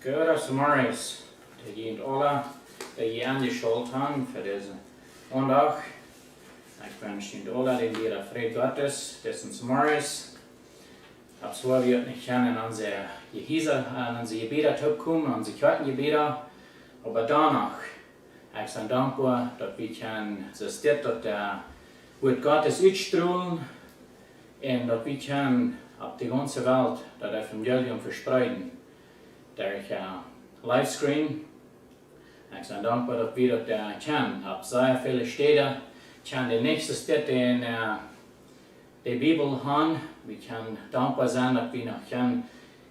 Goeders morgens, det gint alle, det gir angeschult han för deze måndag. Jag wünsche alle den wieder Fried Gottes, dessen morgens. Absolut wir nicht kennen an unsere Gebete zurückkommen, an unsere Kirchengebete, aber danach, ich bin dankbar, dass wir können, dass der Wort Gottes ausstrahlen und dass wir können auf die ganze Welt das Evangelium verspreiten. Durch Livescreen. Ich bin dankbar, dass wir das können. Ich habe sehr viele Städte. Ich kann die nächste Städte in die Bibel haben. Wir können dankbar sein, dass wir noch können,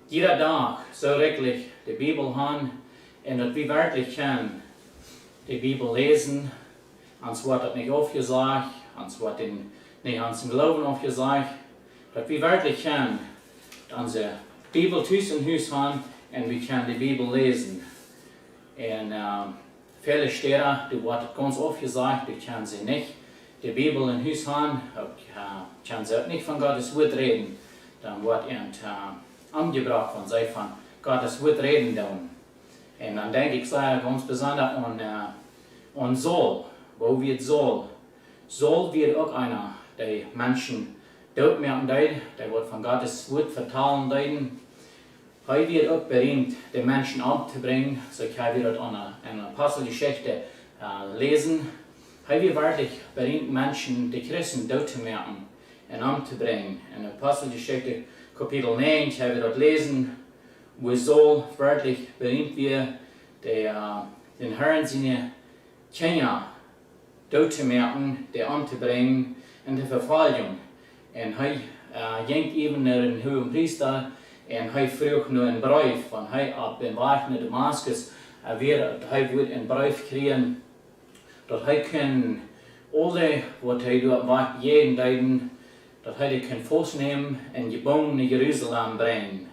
jeder Tag so wirklich die Bibel haben und dass wir wirklich können die Bibel lesen. Ans Wort hat nicht aufgesagt, ans Wort nicht ans Glauben aufgesagt. Dass wir wirklich können unsere Bibel Thiessen haben und wir können die Bibel lesen. Und viele Städte, die wird ganz oft gesagt, die können sie nicht die Bibel in Haus haben, können sie auch nicht von Gottes Wort reden. Dann wird angebracht von sie von Gottes Wort reden. Und dann denke ich sehr ganz besonders an Saul, wo wird Saul? Saul wird auch einer, der Menschen dort merken, der wird von Gottes Wort vertalen. Er wird auch berühmt, die Menschen abzubringen. So kann wir das an einer Apostelgeschichte lesen. Er wird wirklich berühmt, Menschen, die Christen dort zu merken und anzubringen. In der Apostelgeschichte Kapitel 9 können wir das lesen, wo Saul wirklich berühmt wird, den Herrn seine Kinder dort zu merken, die anzubringen in der Verfolgung. Und er ging eben nach dem hohen Priester. Und er vroeg nu een brief, want hij op de weg naar Damascus, hij wil een brief krijgen, dat hij kan alle wat hij doet weg jeden dag, dat hij die kan vastnemen en gebonden naar Jeruzalem brengen.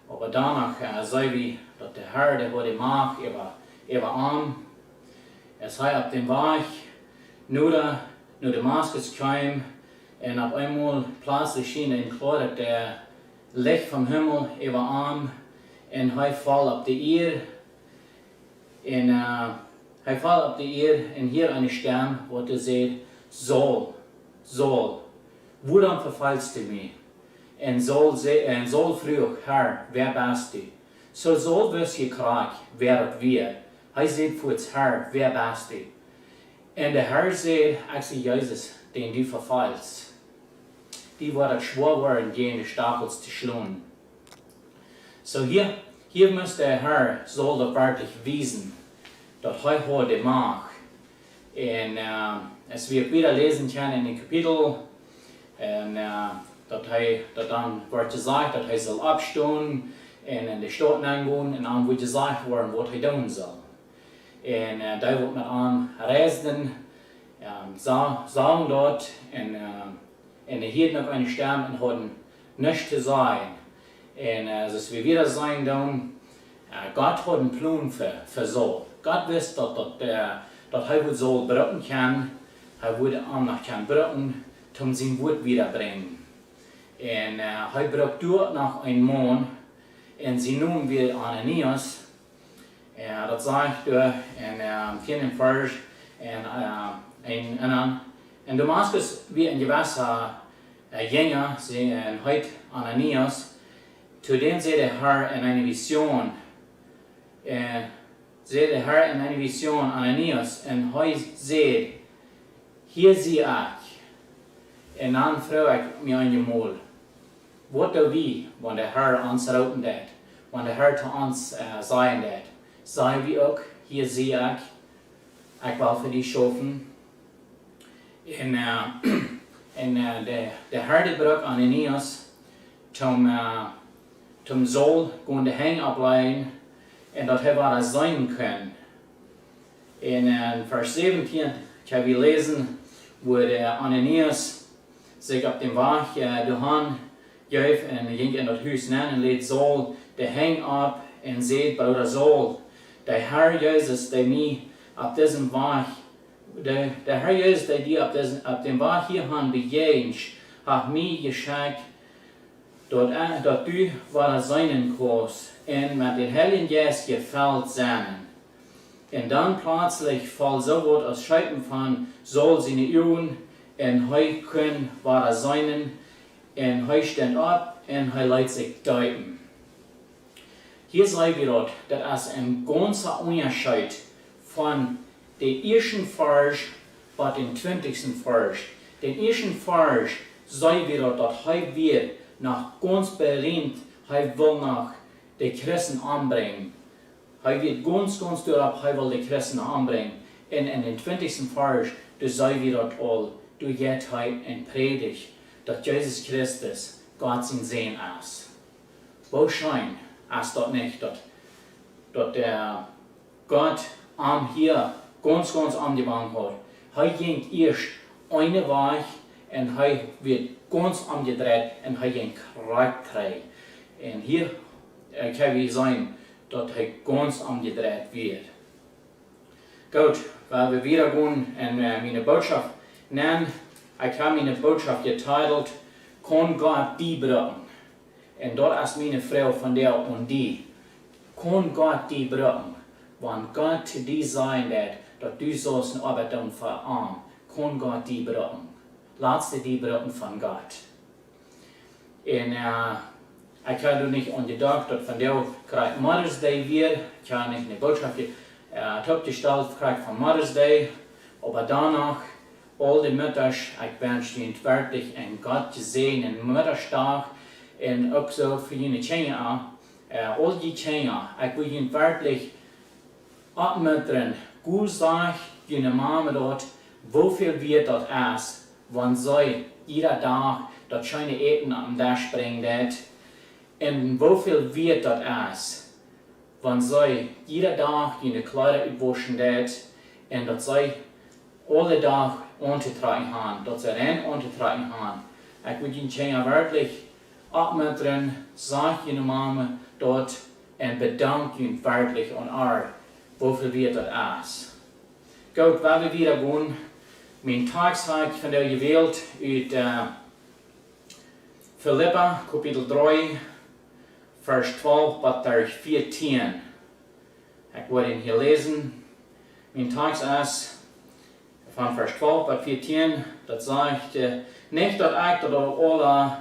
Maar daarna zei hij dat de Heer die wat hij maakt, even aan. Als hij op de weg naar Damascus kwam, en op eenmaal plötzlich schien een klare der Licht vom Himmel über an und er fällt auf die Erde und hier eine Stimme, wo er sagt, Saul, woran verfallst du mich? Und Saul frug, Herr, wer bist du? So Saul wird gefragt, wer das wir? Er sagt für uns, Herr, wer bist du? Und der Herr sagt, ich Jesus, den du verfallst. Die werden schwer werden, gegen die Stachels zu schlagen. So hier muss der Herr soll das wirklich wissen, dass er heute macht. Und es wird wieder lesen können in den Kapitel, und dass dann wird gesagt, dass er soll abstehen und in die Stadt gehen und dann wird gesagt werden, was er tun soll. Und da wird man an reisen, sagen dort und er hielt noch eine Stimme und hat nichts zu sagen. Und als wir wieder sagen, Gott hat einen Plan für Saul. Gott wusste, dass er Saul brücken kann, er würde auch kann brücken, um sein Wort wiederbringen. Und er braucht dort noch einen Mann, und sie nun wir Ananias. Das sagt er in 4. Vers, in Damaskus wie ein gewisser Jünger, heute Ananias, zu dem sieht der Herr in einer Vision, Ananias, und heute sieht, hier sehe ich, und dann frage ich mich einmal, was tun wir, wenn der Herr uns rauten wird, wenn der Herr zu uns sagen wird, sagen wir auch, hier sehe ich will für dich schaffen. Und der Herr braucht Ananias, zum Saul den Hang ableiten, und dass er das sein kann. In Vers 17 können wir lesen, wo der Ananias sich auf dem Weg dahin gab und ging in das Haus hinein und lädt Saul den Hang ab und sagt, Bruder Saul, der Herr Jesus, der mich auf diesem Weg der Herr Jesus, der dir auf dem Weg hierhin begegnet, hat mir geschenkt, dass du seinen kannst, und mit den Heiligen Geist gefällt zusammen. Und dann plötzlich fällt so was aus Scheiben von soll seine Augen und er können wahre sein und er steht ab und er lässt sich deuten. Hier sagen wir dort, dass es ein ganzer Unterschied von der ersten Vers bis den 20. Vers. Den ersten Vers sagen wir dort, dass er wird nach ganz berühmt, er will nach die Christen anbringen. Er wird ganz durch, er will die Christen anbringen. Und in den 20. Vers, da sagen wir dort all, du jetzt ein Predigt, dass Jesus Christus Gott sein Sehen ist. Wo scheint es dort nicht, dass der Gott hier ganz angewandt hat. Er ging erst eine Weg und er wird ganz umgedreht und er ging Charakter. Und hier kann wir sagen, dass er ganz umgedreht wird. Gut, weil wir wieder gehen und meine Botschaft nennen, ich habe meine Botschaft getitelt, kann Gott die bracken? Und dort ist meine Frau von der und die. Kann Gott die bracken? Wenn Gott die sein wird, dass du sollst eine Arbeit tun für ihn, kann Gott die bracken. Lass dir die bracken von Gott. Und ich habe nicht angedacht, dass von der kriegt Mother's Day wird. Ich habe nicht eine Botschaft abgestellt von Mother's Day. Aber danach, all die Mütter, ich bin schon wirklich ein Gott gesehen, ein Mutterstag. Und auch so für die Kinder, all die Kinder, ich will ihnen wirklich abmüttern, gut sagen, die Mama dort, wofür wird das ist, wenn sie jeder Tag das schöne Eten am Tisch bringen, und wofür wird das ist, wenn sie jeder Tag ihre Kleider waschen, und dass sie alle Tag untertragen haben, dass sie rein untertragen haben. Ich will ihnen Kinder wirklich abmüttern, sagt ihre Mama dort und bedankt ihn wirklich an ihr, wofür wir das ist. Gut, weil wir wieder gehen, mein Tagszeit von der gewählt aus Philippa, Kapitel 3, Vers 12 bis 14. Ich werde ihn hier lesen. Mein Text ist von Vers 12 bis 14, das sagt, nicht, dass ich das alle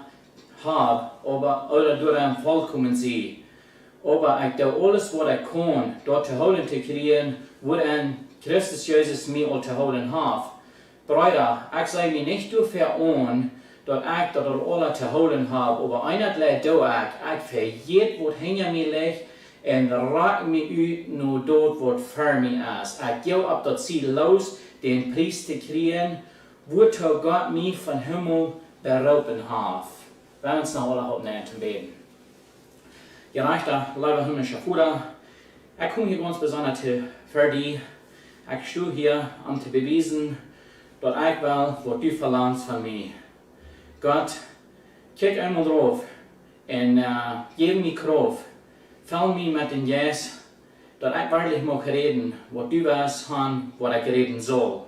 habe, oder durch ein vollkommen sie. Aber ich tue alles, was ich kann, dort zu holen zu kriegen, woran Christus Jesus mir auch zu holen hat. Brüder, ich sage mir nicht dafür an, dass ich das alle zu holen habe, aber einerlei tue ich verjährt, was hinter mir liegt, und rat mir aus, nur dort, was für mich ist. Ich gehe ab das Ziel los, den Preis zu kriegen, wozu Gott mich von Himmel berufen hat. Wir werden uns noch alle aufnehmen zum Beten. Gerechter, lieber himmlischer Vater, ich komme hier ganz besonders für dich. Ich stehe hier, um zu beweisen, dass ich will, was du verlangst von mir. Gott, kijk einmal drauf und gib mir Kraft. Füll mich mit dem Geist, dass ich wirklich mag reden, was du weißt, was ich reden soll.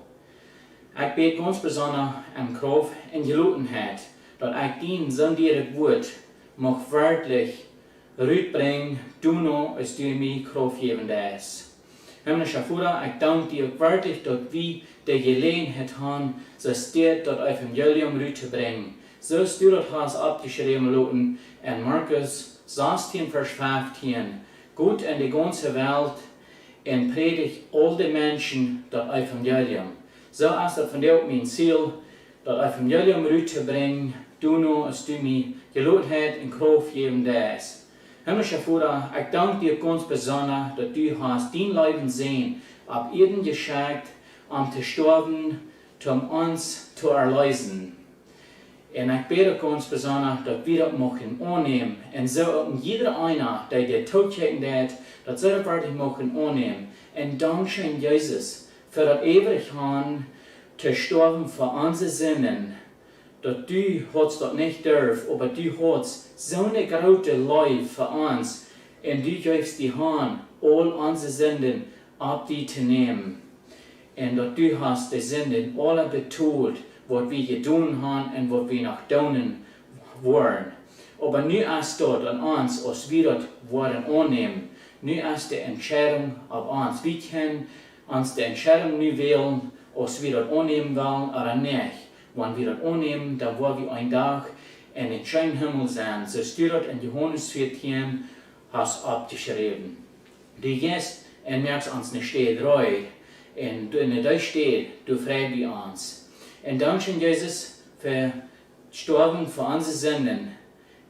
Ich bete ganz besonders um Kraft und Gelotenheit, dass ich dein sondiges Wort mag wirklich rüberbringen, du noch, als du mir Kraft geben darfst. Himmlischer Vater, ich danke dir wirklich, dass wir die Gelegenheit haben, das Evangelium rüberzubringen. So hast du das hast abgeschrieben lassen in Markus 16, Vers 15. Gott in die ganze Welt und predigt all die Menschen das Evangelium. So ist das von dir mein Ziel, das Evangelium rüberzubringen, du noch, als du mir Gelotenheit und Kraft geben darfst. Himmlischer Vater, ich danke dir ganz besonders, dass du hast dein Leben sehen, ab Erden geschickt, um zu sterben, um uns zu erlösen. Und ich bete ganz besonders, dass wir das machen, annehmen. Und so jeder einer, der dir Tod checken wird, dass sie das wirklich machen, annehmen. Und danke Jesus für das ewig haben, zu sterben für unsere Sünden. Dass du hast das nicht dürfen, aber du hast so eine große Liebe für uns. Und du gibst die Hand, all unsere Sünden ab die zu nehmen. Und dass du hast die Sünden alle betont, was wir getan haben und was wir noch tun wollen. Aber nu ist dort an uns, als wir dort worden annehmen, nu ist die Entscheidung auf uns. Wir können uns die Entscheidung nu wählen, als wir dort annehmen wollen oder nicht. Wenn wir dort annehmen, dann wollen wir einen Tag in den schönen Himmel sein. So steht dort in Johannes 14, hast abgeschrieben. Du gehst und merkst uns nicht steht treu. Und in der steht, du fragst wir uns. Und danke Jesus für Sterben für unsere Sünden.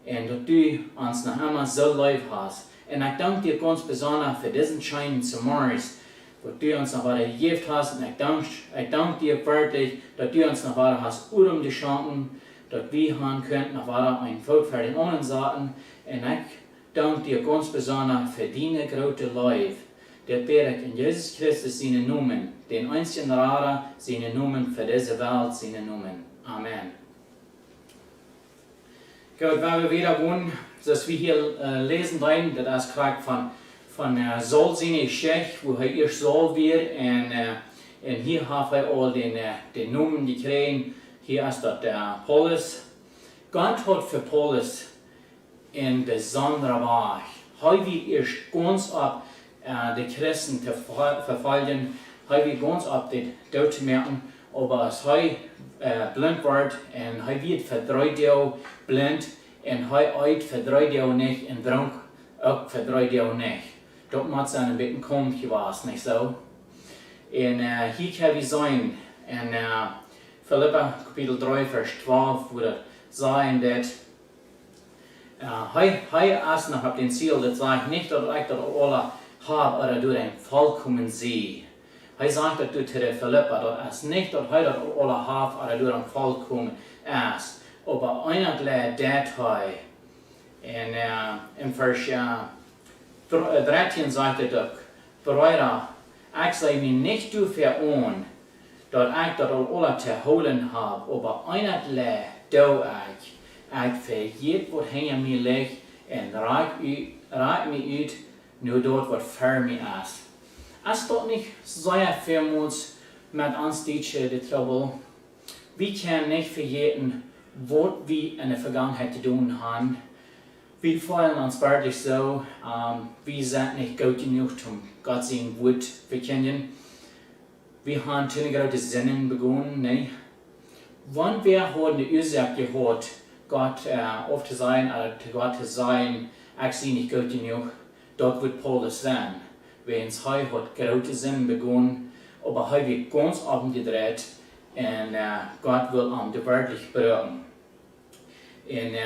Und dass du uns noch einmal so lieb hast. Und ich danke dir ganz besonders für diesen schönen Sommer, dass du uns noch weiter gegeben hast. Und ich danke dir wirklich, dass du uns noch weiter hast, die Chancen, dass wir haben können, noch weiter ein Volk für den anderen Seiten. Und ich danke dir ganz besonders für deine große Liebe. Der bete ich in Jesus Christus seinen Namen, den einzigen Rader, seinen Namen für diese Welt, seinen Namen. Amen. Gut, wenn wir wieder wohnen, dass wir hier lesen wollen, das ist gerade von Saul seine Geschichte, wo er erst Saul wird, und hier haben wir all den Namen gekriegt. Hier ist das der Paulus. Gott hat für Paulus ein besonderer Weg. Er wird erst ganz ab die Christen zu verfolgen, er wird ganz ab die Tod zu merken, aber als er blind wird und er wird für 3 Jahre blind und er eut für 3 Jahre nicht und drank auch für 3 Jahre nicht. Dort muss er ein bisschen komisch gewesen, nicht so? Und hier kann wir sehen, in Philippa Kapitel 3, Vers 12, wo er sagen, dass er ist noch auf dem Ziel, das sagt nicht, dass ich das alle habe oder du ein vollkommen sieh. Er sagt, dass du zu der Philippa, das ist nicht, dass er das alle habe oder du ein vollkommen ist. Aber einer lädt das in Vers 13 sagt er doch, Brüder, ich sei mir nicht zu verun, dass ich das alle zu holen habe, aber einer lädt da ich vergeht, was hinter mir liegt, und reich mir aus, nur dort, was für mich ist. Ist das nicht sehr vielmals mit uns Deutschen die Trouble? Wir können nicht vergessen, was wir in der Vergangenheit zu tun haben. Wir fühlen uns wirklich so, wir sind nicht gut genug, um Gott sein Wort zu verkennen. Wir haben ziemlich gerade Sinnen begonnen, ne? Wann wir haben die Isaak gehört, Gott auf zu sein, oder zu Gott zu sein, ich sehe nicht gut genug, dort wird Paulus sein. Wenn es hat große Sinnen begonnen, aber er wird ganz abgedreht und Gott will ihn wirklich berühren. Und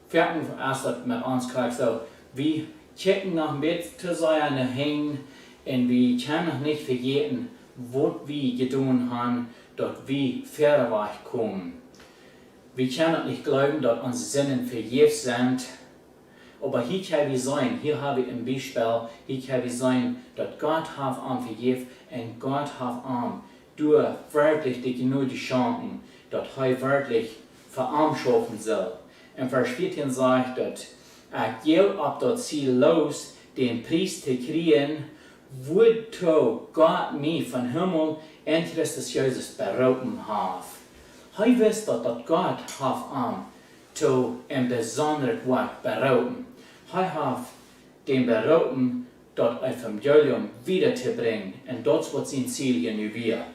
viertens ist das mit uns gleich so, wir checken nach dem Bett zu sein hin und wir können nicht vergessen, was wir getan haben, dass wir fairer kommen. Wir können nicht glauben, dass unsere Sinnen vergebens sind, aber hier kann wir sein, hier habe ich ein Beispiel, hier kann wir sein, dass Gott hat ihm vergeben und Gott hat ihm durch wirklich die genügende Chancen, dass er wirklich für ihn schaffen soll. In Vers 14 sagt, dass ich gehe auf das Ziel los, den Preis zu kriegen, wozu Gott mich von Himmel in Christus Jesus berufen hat. Er wusste, dass Gott ihn zu einem besonderen Werk berufen. Er hat den berufen, das Evangelium wiederzubringen. Und das wird sein Ziel hier nu wieder.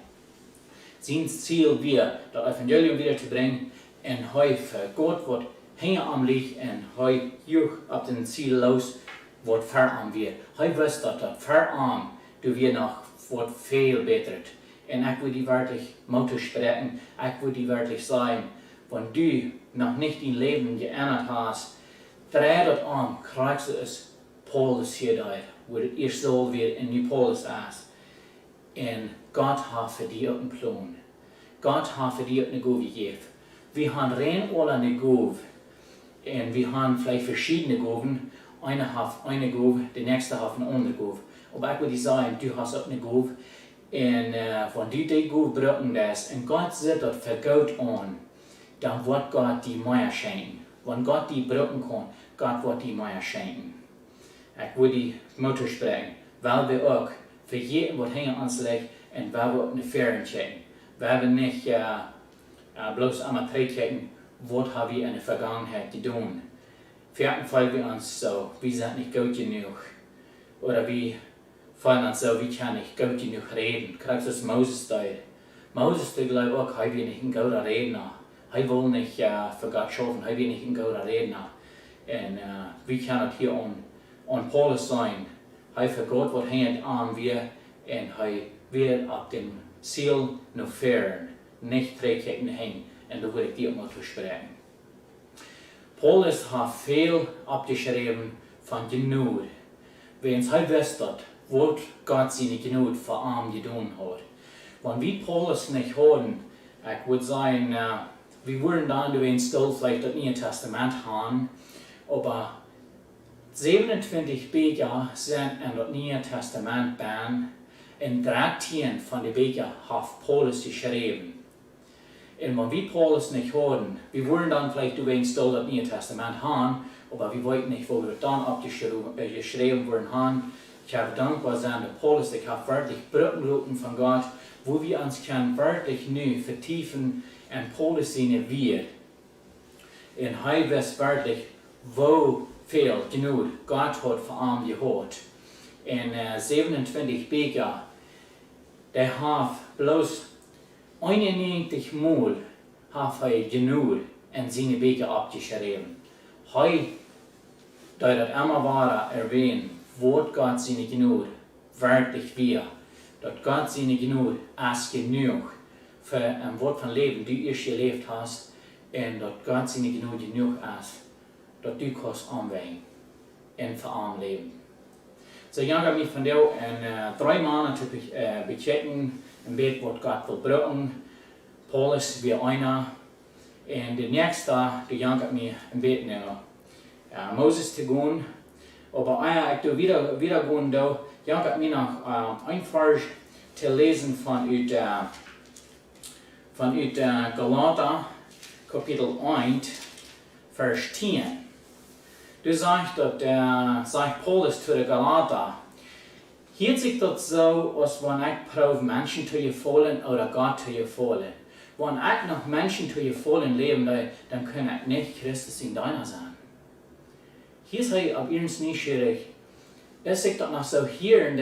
Sein Ziel wird, das Evangelium wiederzubringen. Und er für Gott wird hinter am Licht und er juch auf den Ziel los, wird für ihn wird. Er wusste, dass das für ihn, du wir noch wird viel besser. Und ich will die wirklich Mut sprechen, ich will die wirklich sagen, wenn du noch nicht dein Leben geändert hast, dreh das an, kriegst du es Paulus hier da, wo das erst so wird und nu Paulus ist. Und Gott hat für dich einen Plan. Gott hat für dich eine Gabe gegeben. Wir haben rein alle eine Gabe. Und wir haben vielleicht verschiedene Gaben. Einer hat eine Gabe, der nächste hat eine andere Gabe. Aber ich würde sagen, du hast auch eine Gabe. Und wenn du die Gabe brauchen lässt, und Gott sieht das für Gott an, dann wird Gott die mehr schenken. Wenn Gott die brauchen kann, Gott wird die mehr schenken. Ich würde die Mutter sprechen, weil wir auch für jeden, was hinter uns liegt, und weil wir eine Ferien checken. Weil wir nicht bloß einmal checken, was haben wir in der Vergangenheit getan. vierten Fall wir uns so, wir sind nicht gut genug. Oder wir fallen uns so, wir können nicht gut genug reden. Kriegst du das Moses da? Moses, der glaubt auch, er will nicht ein guter Redner. Er will nicht für Gott schaffen, er will nicht ein guter Redner. Und wir können hier an Paulus sein. Er für Gott wird hängen an wir und er wird auf dem Ziel noch fahren, nicht trägheiten hängen. Und da würde ich dir mal zu sprechen. Paulus hat viel abgeschrieben von Genug. Wenn es halt wüsste, was Gott seine Genug für arm getan hat. Wenn wir Paulus nicht hören, ich würde sagen, wir würden dann still vielleicht das Neue Testament haben, aber 27 Bücher sind in das Neue Testament bein, und 13 von den Büchern hat Paulus geschrieben. Und wenn wir Paulus nicht hören, wir würden dann vielleicht still das Neue Testament haben, aber wir wollten nicht, wo wir dann abgeschrieben worden haben. Ich habe dankbar sein, dass Paulus, ich habe wirklich Brückenrouten von Gott, wo wir uns können wirklich neu vertiefen in Paulus seine Wir. Und er weiß wirklich, wo viel genug Gott hat für arm gehabt. In 27 Bücher, der hat bloß 91 Mal hat er genug in seine Bücher abgeschrieben. Er das immer weiter erwähnt, wo Gott seine Genug wirklich wir, dass Gott seine Genug ist genug für ein Wort von Leben, die ich gelebt hast, und dass Gott seine Genug ist, dass du kannst anwenden und für arm leben. So, ich habe mich von dir in 3 Monaten bechecken, im Bett, was Gott will brauchen. Paulus wie einer. Und der nächste Tag, ich habe mich im Bett Moses zu gehen. Aber ich da wieder gehen, ich habe mich noch ein Vers zu lesen von Galater, Kapitel 1, Vers 10. Du sagst, sagt Paulus zu den Galater, hier sieht das so, als wenn ich probiere, Menschen zu gefallen oder Gott zu gefallen. Wenn ich noch Menschen zu gefallen leben, dann kann ich nicht Christus in deiner sein. Hier ist er auf ihren neugierig. Es ist doch noch so hier,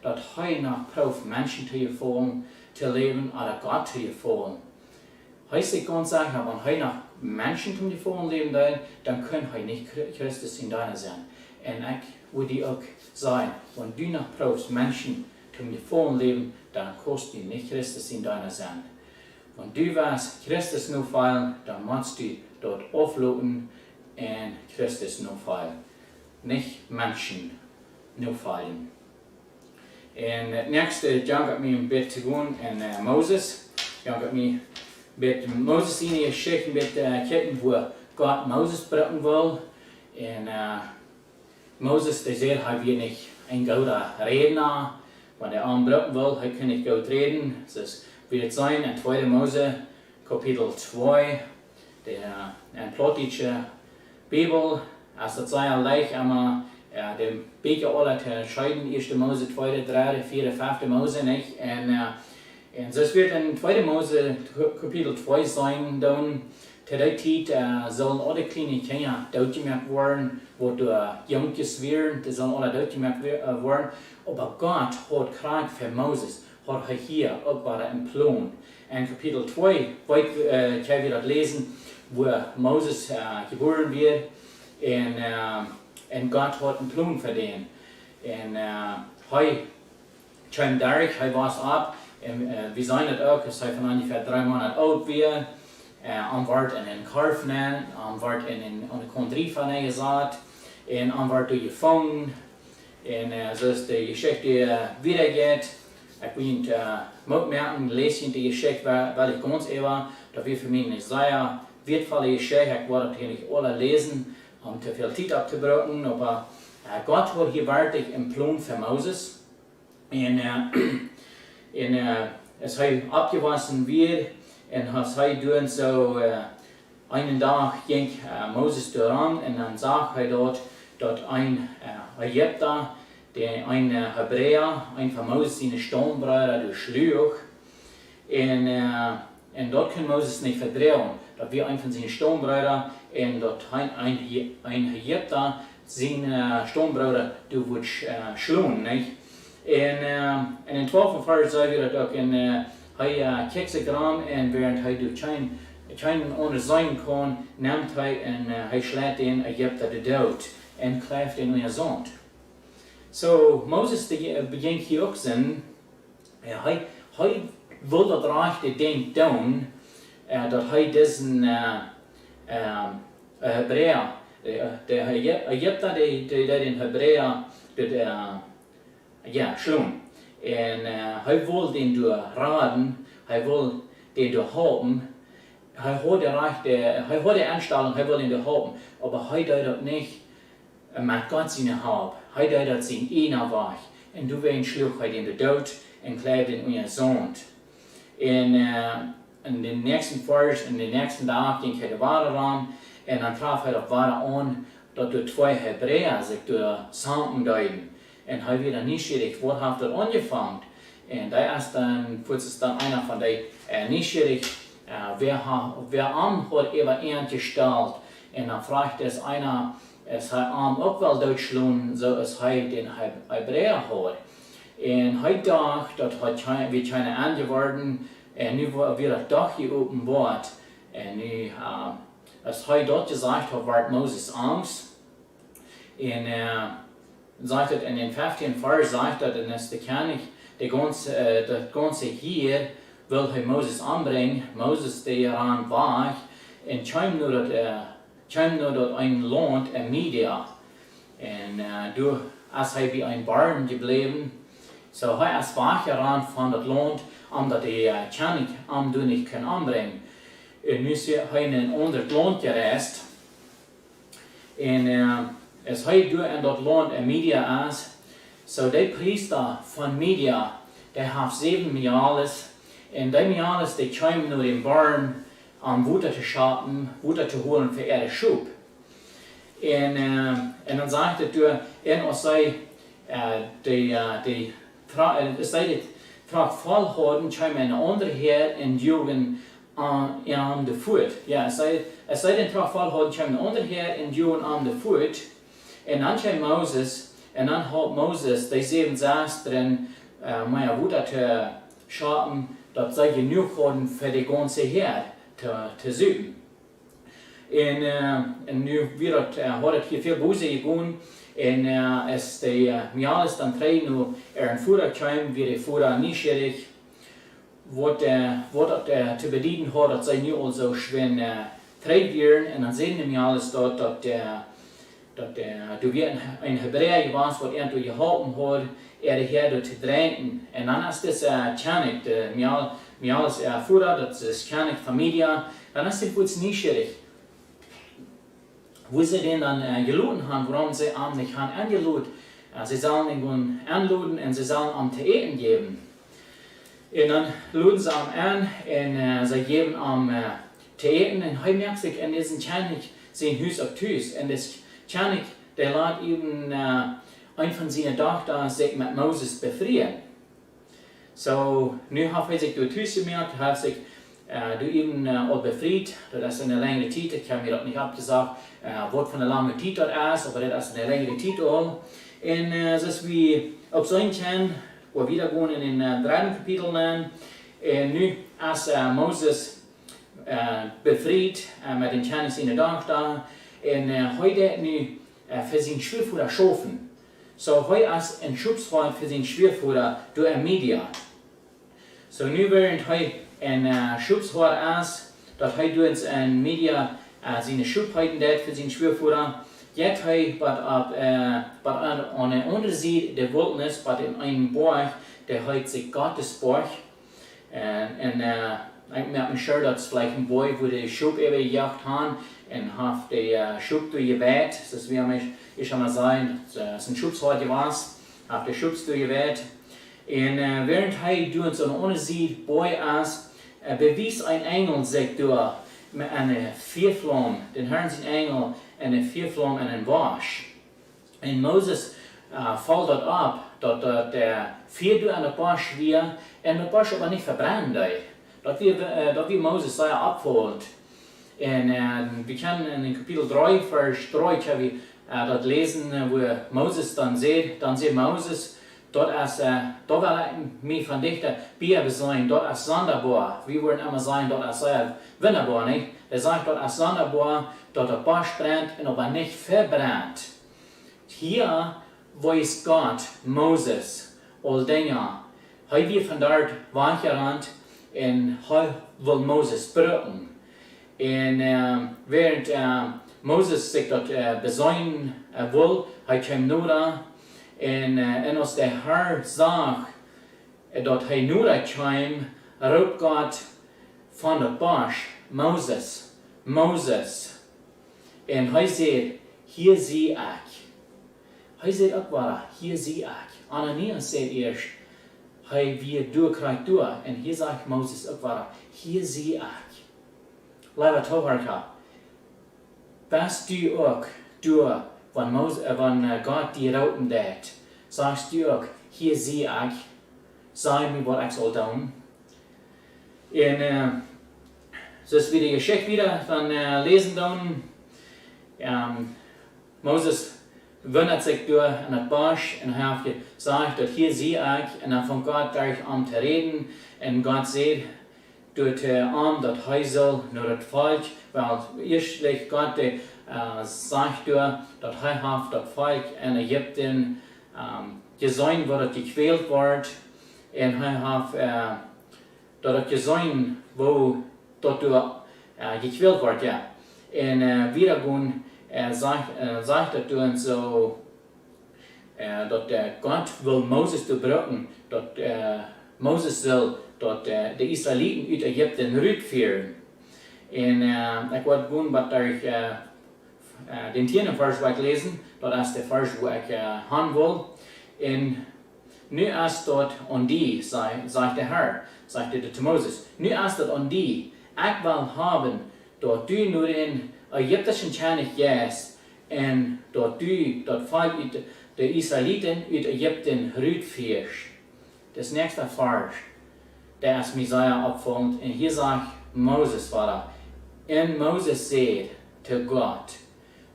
dass er noch probiert, Menschen zu gefallen, zu leben oder Gott zu gefallen. Heißt ich ganz sicher, wenn er noch Menschen zum gefallen leben will, dann kann er nicht Christus in deiner sein. Und ich würde auch sagen, wenn du noch probst, Menschen zum gefallen leben, dann kannst du nicht Christus in deiner sein. Wenn du weißt, Christus nur fallen, dann musst du dort auflauten und Christus nur fallen. Nicht Menschen nur fallen. Und das nächste, ich habe mich ein bisschen zu gehen in Moses. Ich habe mich mit Moses in die Geschichte mit Ketten, wo Gott Moses brauchen will. Und Moses, der sagt, er will nicht ein guter Redner. Wenn er einen brauchen will, er kann nicht gut reden. Das wird sein in 2. Mose, Kapitel 2, der plottische Bibel. Als das sei leicht einmal den Bücher alle zu entscheiden, 1. Mose, 2., 3., 4., 5. Mose nicht. Und das wird in 2. Mose Kapitel 2 sein, dann zu der Zeit sollen alle kleine Kinder durchgemerkt werden, wo die Jungs werden, die sollen alle durchgemerkt werden. Aber Gott hat Krieg für Moses, hat er hier auch wieder einen Plan. In Kapitel 2 können wir das lesen, wo Moses geboren wird und Gott hat einen Plan für den. Und er kam durch, er war es ab. Wir sehen das auch, dass er von ungefähr 3 Monaten alt wird. Er wird in den Korf nehmen, er wird in eine Country von ihm gesagt, und er wird gefangen. Und so ist die Geschichte weitergeht. Ich bin merken, lesen die Geschichte, weil ich ganz ehrlich, da wir für mich eine sehr wertvolle Geschichte, ich werde hier nicht alle lesen, um zu viel Zeit abzubrauchen, aber Gott hat hier wirklich einen Plan für Moses. Und als er abgewaschen wird, und als er tun so einen Tag ging Moses daran und dann sagt er dort ein Ägypter, ein Hebräer, ein von Moses seine Stammbruder durchschlug. Und dort kann Moses nicht verdrehen. Da wir ein von seinen Stammbruder en dort ein Egypter zijn Stammbruder du wurdt schlagen, nicht? En in 12 vers zei we dat ook, en hij kijkt zich aan en während hij du kein ohne sein kon, neemt hij en hij slaat den Egypter de dood en krijgt in zijn zond. So, Moses begint hier ook zijn, hij wil dat rechte ding doen, dat hij deze Hebräer, de Egypter, die den Hebräer, schlagen. En hij wil den raden, hij wil den helpen. Hij hat die Anstellung, hij wil den helpen, aber hij deed dat niet met Gott zijn hulp. Hij deed dat zijn ene weg. En toen sloeg hij den dood en kleefde in je zond. En in de nächsten vers, in de nächsten dag, ging hij de water aan. En dan traf hij dat water aan, dat de twee Hebräer zich samen deiden. En hij werd dan nieuwsgierig, wat heeft dat aangevangen? En daar is dan, voorts dan einer van die nieuwsgierig, wer Arm hat über ihn gestellt. Und dann fragt es einer, es hat Arm auch wel durchschlagen, so es hij den Hebräer hat. Und hij dacht, dat wir keine angeworden, und nu wird das doch geopenbart. Und nu, als hij dort gesagt hat, war Moses Angst. Und sagt het in den 15 vers, sagt er, dann ist der König, das ganze hier, wil hij Moses aanbrengen. Moses die eraan war en kwam nur dat een land in Media. En als hij bij een barn gebleven, so hij is weg eraan van dat land, omdat hij König niet kan aanbrengen. En nu is hij in een ander land gereisd. En als hij in dat land in Media is, so de priester van Media, die heeft 7 jahres. En die jahres die kwamen naar den barn om water te schapen, water te holen voor ihre Schub. En dan zegt het en als zij dit trag vol hadden, kwamen een andere heer en duwen aan de voet. Ja, als zij den trag vol hadden, kwamen een andere heer en duwen aan de voet. En dan kwam Moses, en dan had Moses die 7 zasteren met water te schapen, dat zij genoeg hadden voor de ganze heer te zoeken. En nu had het hier veel boze gegaan. En als de Mialis dan trein nu een voerder kwam, weer de voerder nieuwsgierig. Wat te bedienen had, dat zij nu al zo schwer trein waren. En dan zien de Mialis dat du weer een Hebräer was, wat er toe geholpen had. De Heer door te drinken. En dan is dit König, de Mialis voerder, dat is König familie. Dan is het goed nieuwsgierig. Wo sie den dann geladen haben, warum sie ihm nicht haben angeladen. Sie sollen ihn anladen und sie sollen ihm zu eten geben. Und dann laden sie ihm an und sie geben ihm zu eten. Und er merkt sich in diesem König sein Haus auf Tüß. Und das König, der lässt eben ein von seinen Töchtern sich mit Moses befreien. So, nun hat er sich durch Tüß gemerkt, hat sich du eben auch befreit. Das ist eine längere Zeit, ich habe mir das nicht abgesagt, was von einer langen Zeit das ist, aber das ist eine längere Zeit auch. Und das ist wie auf so ein Kern, wo wir gehen in den 3. Kapitel nennen. Und nun ist Moses befreit mit den Kern seiner Tochter. Und heute nu für seinen Schwiegervater schaffen. So heute ist ein Schubsfreund für seinen Schwiegervater durch Media. So nu während heute en Schubsvater ist, dass er durch ein Media seine Schubheiten hat für seinen Schwiegervater. Jetzt hij an der anderen Seite der Wildnis, in einem Berg, der heißt sich Gottesberg. Und ich merke mir schon, dass vielleicht ein Boy, wo die Schub übergejagt haben, und hat die Schub durchgeweht. Das wird mich, ich kann mal sagen, das ist ein Schubsvater was, hat die Schubs durchgeweht. Und während er durch so eine andere Seite Boy ist, bewies ein Engel sich durch mit einer Vierflamme, den Herrn sein Engel, eine Vierflamme in einen Wasch. Und Moses fällt dort ab, dass der Vier durch einen Wasch und der Wasch aber nicht verbrannt. Dass wie Moses sei abfällt. En we kunnen in Kapitel 3, vers 3, kan we dat lezen, wo Moses dan zegt Moses, dat wil ik mee van dichter bij zijn, dat is zonderbaar. We worden immer zijn, dat is wunderbaar, niet? Hij zegt dat is zonderbaar, dat er pas brennt en aber niet verbrennt. Hier weiß Gott Moses al dingen. Hij weer van daar weggerend en hij wil Moses breken. En während Moses zich dat bezoeken wil, hij komt nodig. En als de Heer zag dat hij nodig kwam, roept God van de bos, Moses, Moses. En hij zegt, hier zie ik. Hij zegt ook waar, hier zie ik. Ananias zegt eerst, hij weer doorkrijgt door. En hier zegt Moses ook waar, hier zie ik. Laten we toehoren. Best du ook door wanneer God die routen deed. Sagst du ook, hier zie ik. Zeg me wat ik zal doen. En zoals we de geschichte weer van lezen doen. Moses wundert zich door in het bos en hij heeft gezegd dat hier zie ik. En dan van God daar om te reden. En God zegt door dat hij zal naar het volk. Want eerst legt God zegt door dat hij heeft dat volk in Egypte gezien waar het gekweld wordt. En hij heeft dat het gezien waar dat gekweld wordt. Ja. En weer gewoon zegt het toen zo dat God wil Moses breken, dat Moses zal dat de Israëlieten uit Egypte uitvoeren. En ik word gewoon wat daar den 10e vers wat ik lezen, dat is de vers waar ik gaan wil. En nu is dat aan die, zegt de Heer, zegt hij tot Moses, nu is dat aan die, ik wil hebben dat u nu in Egyptische tjenig is en dat u dat volk uit de Israëlieten uit Egypte uitvoert. Dat is de nächste vers. Dat is Messiah opvolgend. En hier zegt Moses vader. En Moses zei te God,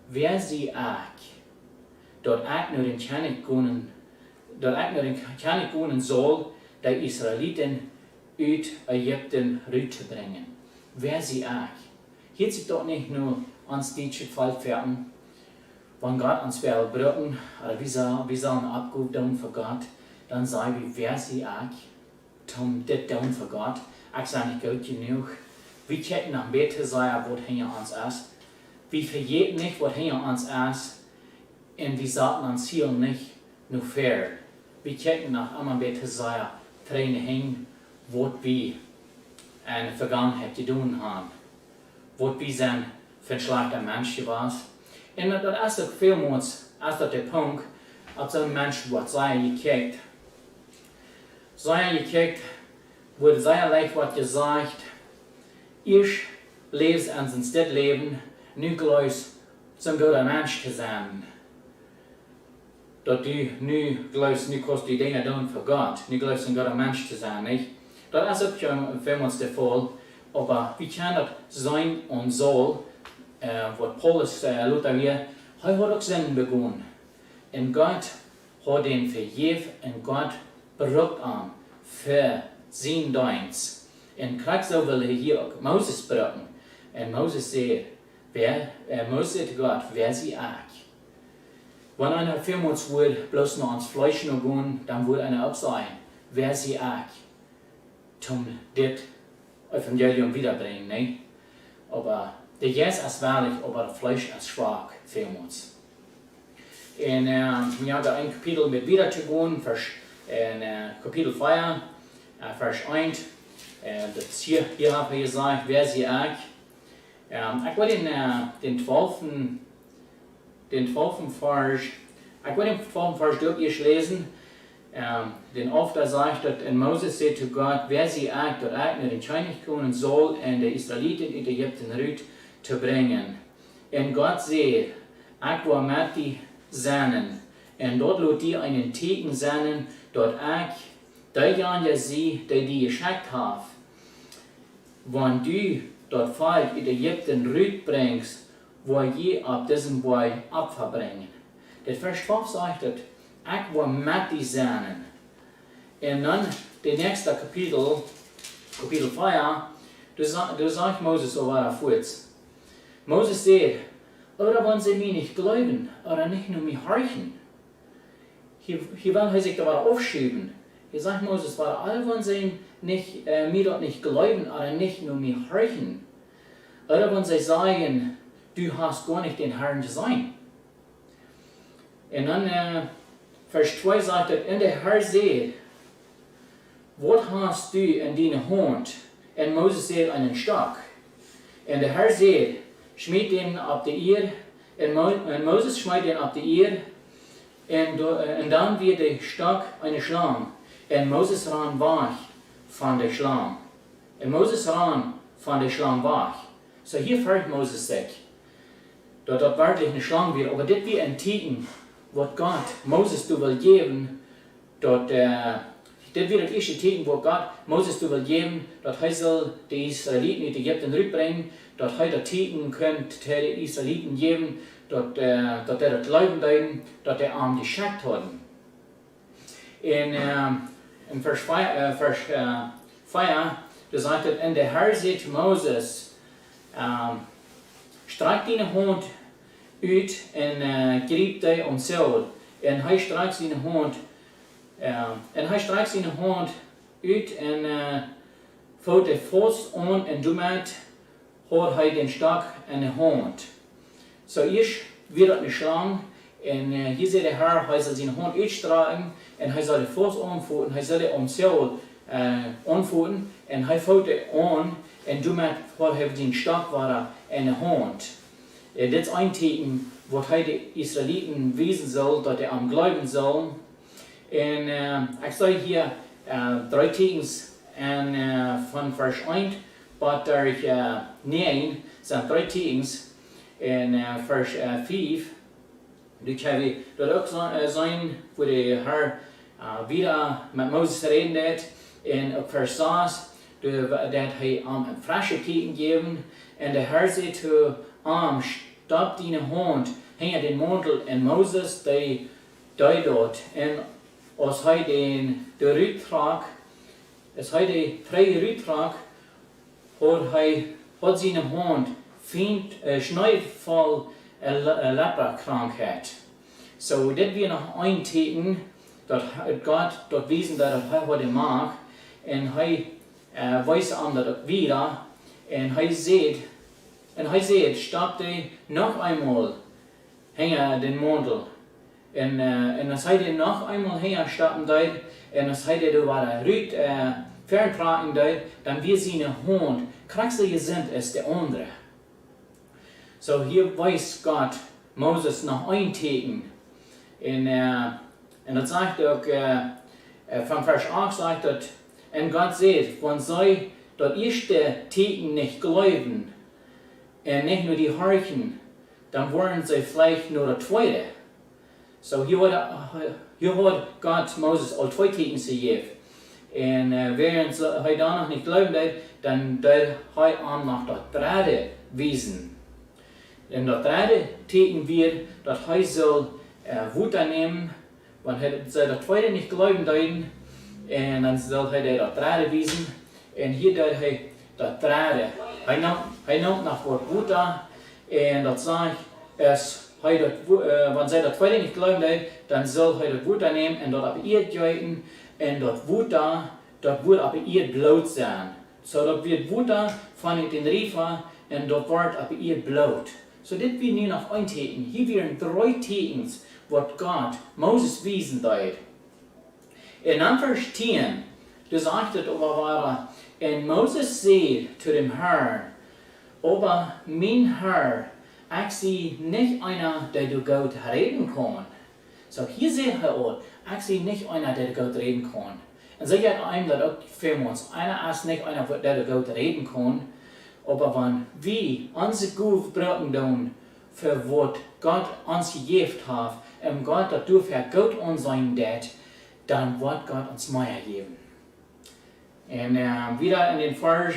wer zie ik, dat ik naar den tjenig konen zal, de Israëlieten uit Egypte uit te brengen. Wer zie ik? Hier zit toch niet nur ans Deutsche Volk werden, wenn Gott uns will brücken, oder wir sollen Abgut tun für Gott, dann sagen wir, wer zie ik, zum dit doen für Gott. Ich sage nicht gut genug. Wir checken nach Bete sein, was hinter uns ist. Wir verjeten nicht, was hinter uns ist. Und wir sollten uns hier nicht nur fair. Wir checken nach einmal Bete sein, trainen hin, was wir in der Vergangenheit getan haben. Was wir sind für ein schlechter Mensch gewesen. Und das ist auch vielmals, als der Punkt, ob so ein Mensch wird sein gekickt. Sein gekickt, wurde sehr leicht was gesagt, ich lebe in sein Stadtleben, nu gleich zum guten Mensch zu sein. Dass du nu gleich nu kannst die Dinge tun für Gott, nu gleich ein guter Mensch zu sein, nicht? Das ist auch schon vielmals der Fall, aber wie kann das sein und soll, was Paulus Luther hier, er hat auch Sinn begonnen. Und Gott hat ihn vergeben und Gott beruht an für sein Dienst. Und gerade so will er hier auch Moses berufen. Und Moses sagt, Moses sagt Gott, wer sie ich? Wenn einer vielmals will, bloß noch ans Fleisch noch gehen, dann will einer auch sagen, wer sie ich? Zum das Evangelium wiederbringen, nicht? Aber der Geist ist wahrlich, aber das Fleisch ist schwach, vielmals. Und wir haben ein Kapitel mit wieder zu gehen, Kapitel 4, Vers 1. Das hier habe ich gesagt, wer sie ich. Ich will den 12. Vers, ich will den 12. Vers durchlesen. Den oft sagt, dass Moses sagt zu Gott, wer sie ich, dass ich nur den Schein kommen soll, und die Israeliten in Ägypten rüt zu bringen. Und Gott sagt, ich will mit die seinen, und dort lot die einen Teken seinen, dort ich, die ja sie, die geschickt haben, wenn du dort Volk in Ägypten rüberbringst, wo je ab diesem Boy abverbringen. Das Vers 12 sagt, ich war mit die Sehnen. Und dann, der nächste Kapitel 4, du sagt Moses so weiter fort. Moses sagt, oder wenn sie mir nicht glauben, oder nicht nur mich horchen, hier will sich da weiter aufschieben. Hier sagt Moses, weil alle wenn sie nicht, mir dort nicht glauben, oder nicht nur mich horchen, oder wenn sie sagen, du hast gar nicht den Herrn zu sein. Und dann, Vers 2 sagt, und der Herr sagt, was hast du in deiner Hand? Und Moses sagt, einen Stock. Und der Herr sagt, schmied den ab der Erde, und Moses schmied den ab der Erde, und dann wird der Stock eine Schlange. Und Moses ran wach von der Schlange. Und Moses ran von der Schlange wach. So hier fällt Moses sich. Dort wirklich eine Schlange wird, aber das wird ein Titel, was Gott Moses du will geben, dort, das wird das erste Titel, wo Gott Moses du will geben, dort er soll die Israeliten in Ägypten rückbringen, dort er das Titel könnt der Israeliten geben, dort er das Leben deuten, dort er arm geschickt haben. In Vers 4, da sagt er, und der Herr sagt zu Moses, streck deine Hand uit und griep dich um Seil. Und er streckt seine Hand uit und vouwt den Fuß an und damit hat er den Stock in der Hand. So erst wird eine Schlange und hier sieht der Herr, er soll seine Hand uitstrecken und er soll den Fuß anvoeten, er soll den um Seil anvoeten und er vouwt an und damit hat er den Stock weiter in der Hand. Das ist ein Titel, was die Israeliten wissen soll, dass er am Glauben soll. Und ich sage hier 3 Titel von Vers 1 bis 9 sind 3 Titel. In Vers 5, du kann dort auch sein, wo der Herr wieder mit Moses reden wird. In Vers 6, dat er ein frische Titel geben. Und der Herr sagt zu stopp deine Hand, hänge den Mantel in Moses, der dort. Und als er den Rücktrag, als er den freien Rücktrag, hat seine Hand schnell voll Leperkrankheit. So, das wird noch ein Titel, dass Gott dort wissen, dass er heute mag. Und er weiß an, dass er wieder, und er sieht, stopp dich noch einmal, hänge den Mantel. Und als er den noch einmal hänge, stoppen dich, und als er du weiter rüt, ferntragen dich, dann wird seine Hand kraxeliger sind als der andere. So hier weiß Gott Moses noch ein Titel. Und das sagt auch, von Vers 8 sagt er, und Gott sagt, wenn sie das erste Titel nicht glauben, und nicht nur die horchen, dann wollen sie vielleicht nur das zweite. So hier hat Gott Moses all 2 Titel gegeben. Und während er da noch nicht glauben will, dann will er an nach das dritte wiesen. Und das dritte Titel wird, dass er soll Wut nehmen, wenn er das zweite nicht glauben will, und dann soll er das dritte wiesen. Und hier tut er das dritte. Er nimmt nach Wort Wut und das sagt, wenn sie das zweite nicht glauben will, dann soll er das Wut nehmen und dort ab ihr deuten. Und dort Wut dort wird aber ihr Blut sein. So dort wird Wut von den Riefer und dort wird aber ihr Blut. So das wird nur noch ein Titel. Hier werden 3 Titel, was Gott Moses wiesen tut. In Vers 10, das sagt es aber, und Moses sagt zu dem Herrn, aber mein Herr, ich sehe nicht einer, der du Gott reden kann. So hier seht ihr auch, ich sehe nicht einer, der Gott reden kann. Und so geht einem das auch für uns. Einer ist nicht einer, der Gott reden kann. Aber wenn wir unsere Gute brauchen tun, für was Gott uns gegeben hat, und Gott dadurch für Gott uns sein wird, dann wird Gott uns mehr geben. Und wieder in den Vers,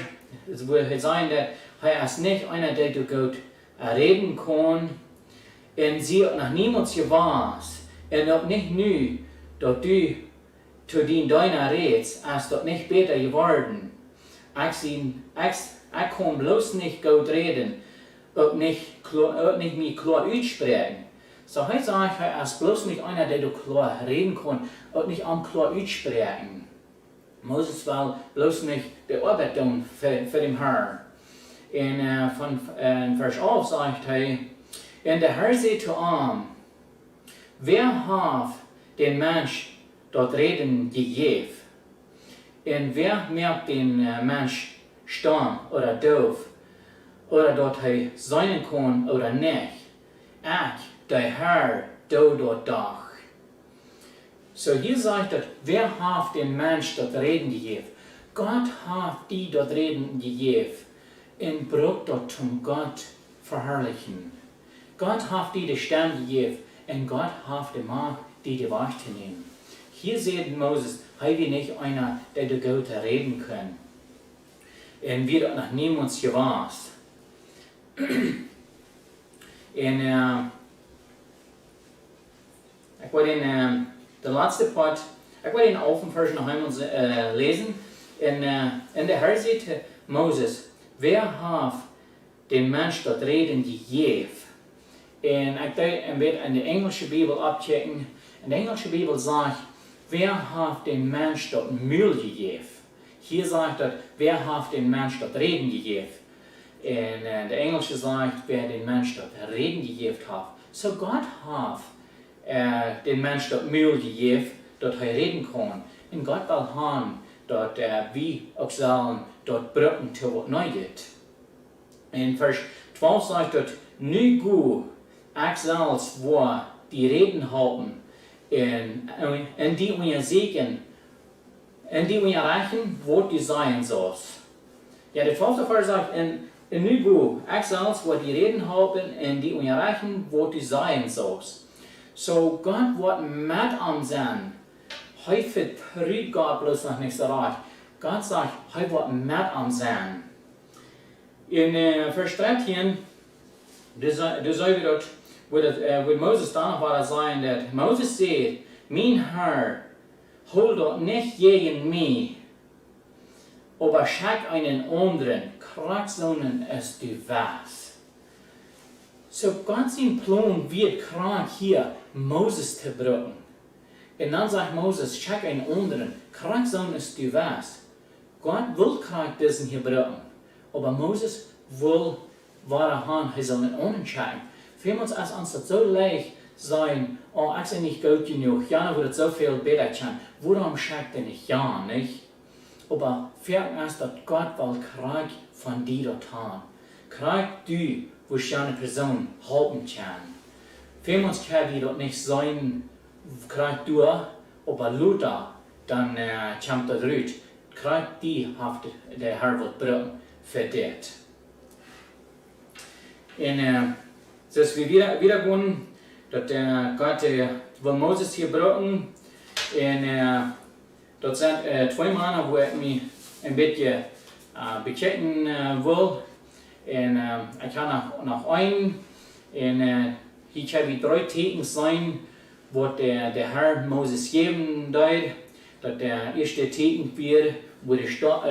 es wird sein, dass er ist nicht einer, der du Gott reden kann, und sie noch niemals gewarst, und auch nicht nu, dass du zu den deiner redest, ist das nicht besser geworden. Ich kann bloß nicht Gott reden, auch nicht mehr klar aussprechen. So heute sage ich, er ist bloß nicht einer, der du klar reden kann, auch nicht am klar aussprechen. Moses will bloß nicht die Arbeit tun für den Herrn. Von Vers 11 sagt er, und der Herr sagt zu ihm, wer hat den Mensch dort reden gegeben? Und wer merkt den Mensch stumm oder doof? Oder dort er sein kann oder nicht? Ich, der Herr, du dort doch. So hier sagt er, wer hat den Mensch dort reden gegeben? Gott hat die dort reden gegeben. Und braucht dort zum Gott verherrlichen. Gott hat die Stimme gegeben. Und Gott hat die Macht, die Wahrheit zu nehmen. Hier sieht Moses, haben wir nicht einer, der du Gott reden kann. Und wir dort noch niemals gewusst. Und ich will den letzten Part, ich will den Alpha-Vers noch einmal lesen. Und der Herr sagte Moses, wer hat den Mensch dort reden gegeben? Und ich werde in der englischen Bibel abchecken. In der englischen Bibel sagt, wer hat den Mensch dort Müll gegeben? Hier sagt er, wer hat den Mensch dort reden gegeben? Und der englische sagt, wer den Mensch dort reden gegeben hat. So Gott hat den Mensch dort Müll gegeben, dort er reden kann. Und Gott will haben, dort wie auch sollen, dort Brücken zu was Neues. In Vers 12 sagt dort, nu gut, ich selbst, wo die Reden halten, und die wir segnen, und die wir erreichen, wo die sein soll. Ja, der 12. Vers sagt, und nu gut, ich selbst, wo die Reden halten, und die wir erreichen, wo die sein soll. So Gott wird mit am sein. Heute vertritt Gott bloß noch nicht so recht. Gott sagt, heute wird mit am sein. In Vers 13, du sagst dort, wo Moses danach war, sagen, dass Moses sagt, mein Herr, hol dort nicht gegen mich, aber schick einen anderen, Kranksohnen es du weißt. So Gott sein Plan wird krank hier, Moses zu brücken. Und dann sagt Moses, schick einen anderen, Kranksohnen es du weißt. Gott will krank diesen hier brücken. Aber Moses will wahre Hand, er soll einen anderen schicken. Vielmals ist uns das so leicht sein, oh, ich bin nicht gut genug, ja, würde so viel besser sein. Warum schickt er nicht ja, nicht? Aber fährt ist, dass Gott will krank von dir dort haben. Krank du, wo ich eine Person halten kann. Vielmals kann wir dort nicht sein, krank du, aber Luther, dann kommt das raus. Krank die hat der Herr wird brücken für das. Und dass wir wieder gehen, dass Gott will Moses hier brücken. Und dort sind zwei Männer, wo ich mich ein bisschen bekennen will. Und ich kann noch einen. Und hier kann wie 3 Tage sein, wo der Herr Moses geben wird. Dass der erste Tag wird, wo der Stock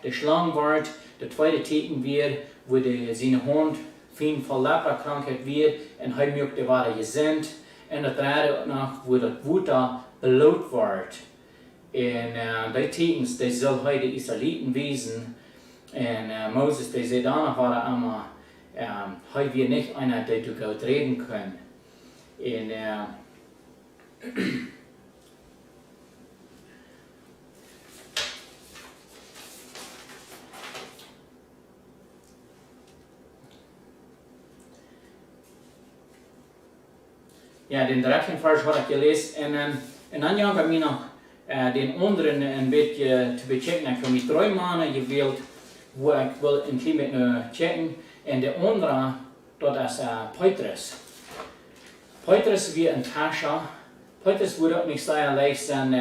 der Schlange wird. Der zweite Tag wird, wo seine Hand viel von Leperkrankheit wird und er möchte wahre gesund. Und der dritte noch, wo das Wutter belohnt wird. Und die Teams, die soll heute die Israeliten wiesen. Und Moses, der sagt danach, war immer, heute wir nicht einer, der du Gott reden können. Und ja, den 13. Vers habe ich gelesen. Und dann habe ich noch den anderen ein bisschen zu bechecken. Ich habe mich 3 Männer gewählt, wo ich will ein bisschen mit checken. Und der andere, dort ist Petrus. Petrus wie ein Tascha. Petrus würde auch nicht sehr leicht sein,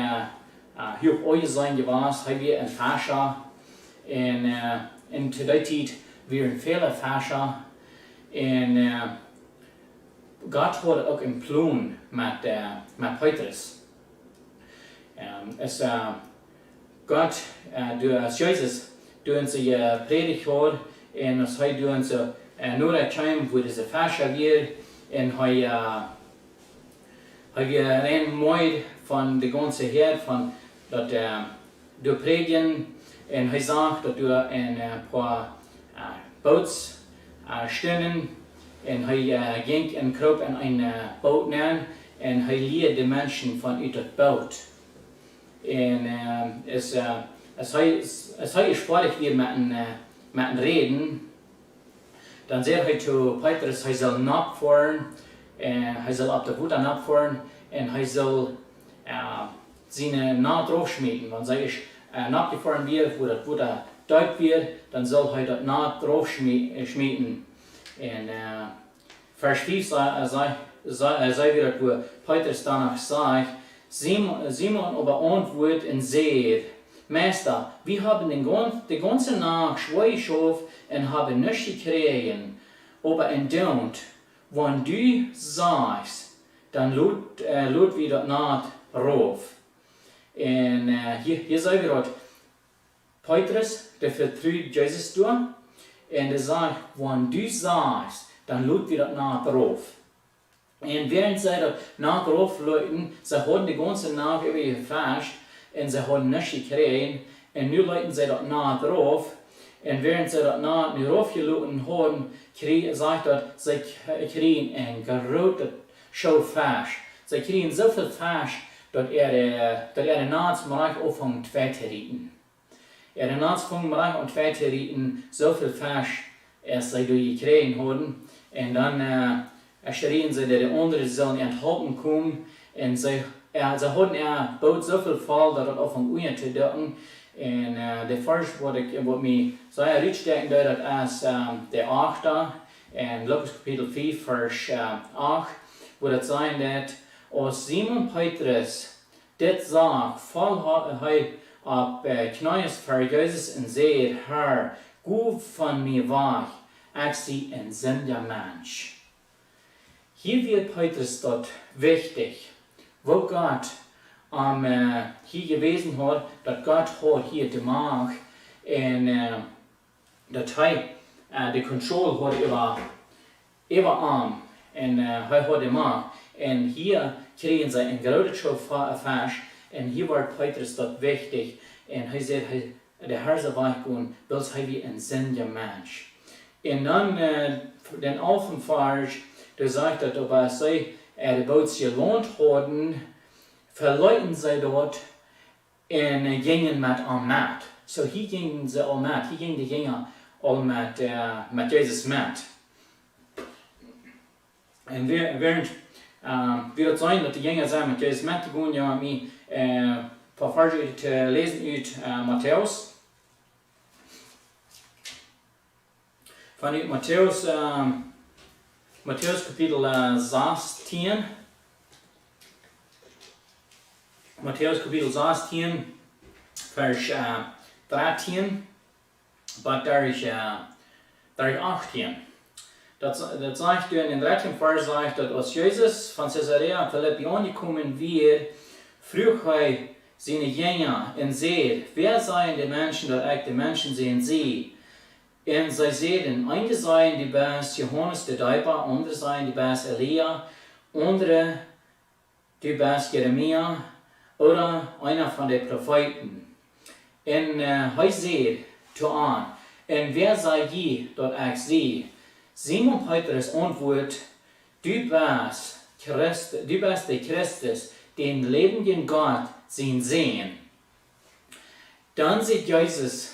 hier auf euch sein gewesen, wie ein Tascha. Und zu der Zeit, weer vele fascia. En Gott had ook een plan met Petrus. Gott, als Jezus, doen ze predigt hoor, en als hij doen ze nur een time voor deze fascia weer, en hij rein mooi van de ganze Heer, van dat du predigen, en hij zegt dat du een paar boots steunen, en hij ging en kroop in een boot neer, en hij leerde de mensen vanuit het boot. En als hij gesproken weer met een reden, dan zei hij zu Petrus, hij zal napvoeren, en hij zal op de voet napvoeren, en hij zal zijn naad draufschmieden. Want zij is napgevoeren weer, voor dat voet duikt weer, dan zal hij dat naad draufschmieden. En vers 5 zei weer, wo Petrus danach sagt, Simon aber antwortet und sagt, Meister, wir haben die ganze Nacht schwer geschafft und haben nichts gekriegt. Aber indem, wenn du sagst, dann lud wir das Naht rauf. Und hier sagen wir, Petrus, der vertraut Jesus durch, und er sagt, wenn du sagst, dann lud wir das Naht rauf. Und während sie das Naht raufleuten, sie haben die ganze Nacht über gefasst, und sie haben nichts gekriegt, und nun leuten sie das Naht rauf, und während sie das Naht nicht raufgeluten haben, sagt er, sie kriegen ein gerotes Schau Fisch. Sie kriegen so viel Fisch, dass den Nahtsbereich anfangen zu rieten. Den Nahtsbereich und zu rieten, so viel Fisch, als sie durchgekriegt haben, und dann schrien sie, dass die anderen sollen enthalten kommen, und sie hatten Boot so viel voll, dass es anfangen zu decken. Und der Vers, was mich sehr richtig denkt, das ist der 8. in Lukas Kapitel 4, Vers 8, wo das sagt, dass als Simon Petrus das sagt, voll hij op knieën voor Jezus en zei, Herr, go von mir weg, ich zie ein sündiger Mensch. Hier wird Petrus dort wichtig, wo Gott hier gewesen hat, dass Gott hat hier die Macht und dass er die Kontrolle hat über arm und er hat die Macht. Und hier kriegen sie ein großes Fisch und hier war Petrus dort wichtig und er sagt, der Herr soll weggehen, weil er wie ein sündiger Mensch. Und dann den Aufenfahrt, der sagt, dass ob sie die Boot gelohnt haben, verleuten sie dort und gingen mit am Mat. So hier gingen sie all mit, hier gingen die Jünger all mit Jesus mit. Und während wird es sein, dass die Jünger sind mit Jesus mitgegangen, ja, mir ein paar Verse zu lesen aus Matthäus. Von Matthäus Kapitel 16. Matthäus Kapitel 16, Vers 13, bis durch 18. Das sagt in den 13. Vers, sagt, dass als Jesus von Caesarea Philippi angekommen wird, frug er seine Jünger und sagt, wer seien die Menschen, dass ich die Menschen sehen sie? Und sie sagten, einige seien die Bas Johannes der Täufer, andere seien die Bas Elia, andere die Bas Jeremia oder einer von den Propheten. Und er sagt zu an, und wer sei je, dass ich sie? Simon Petrus antwortet, du bist der Christus, den lebenden Gott sehen. Dann sagt Jesus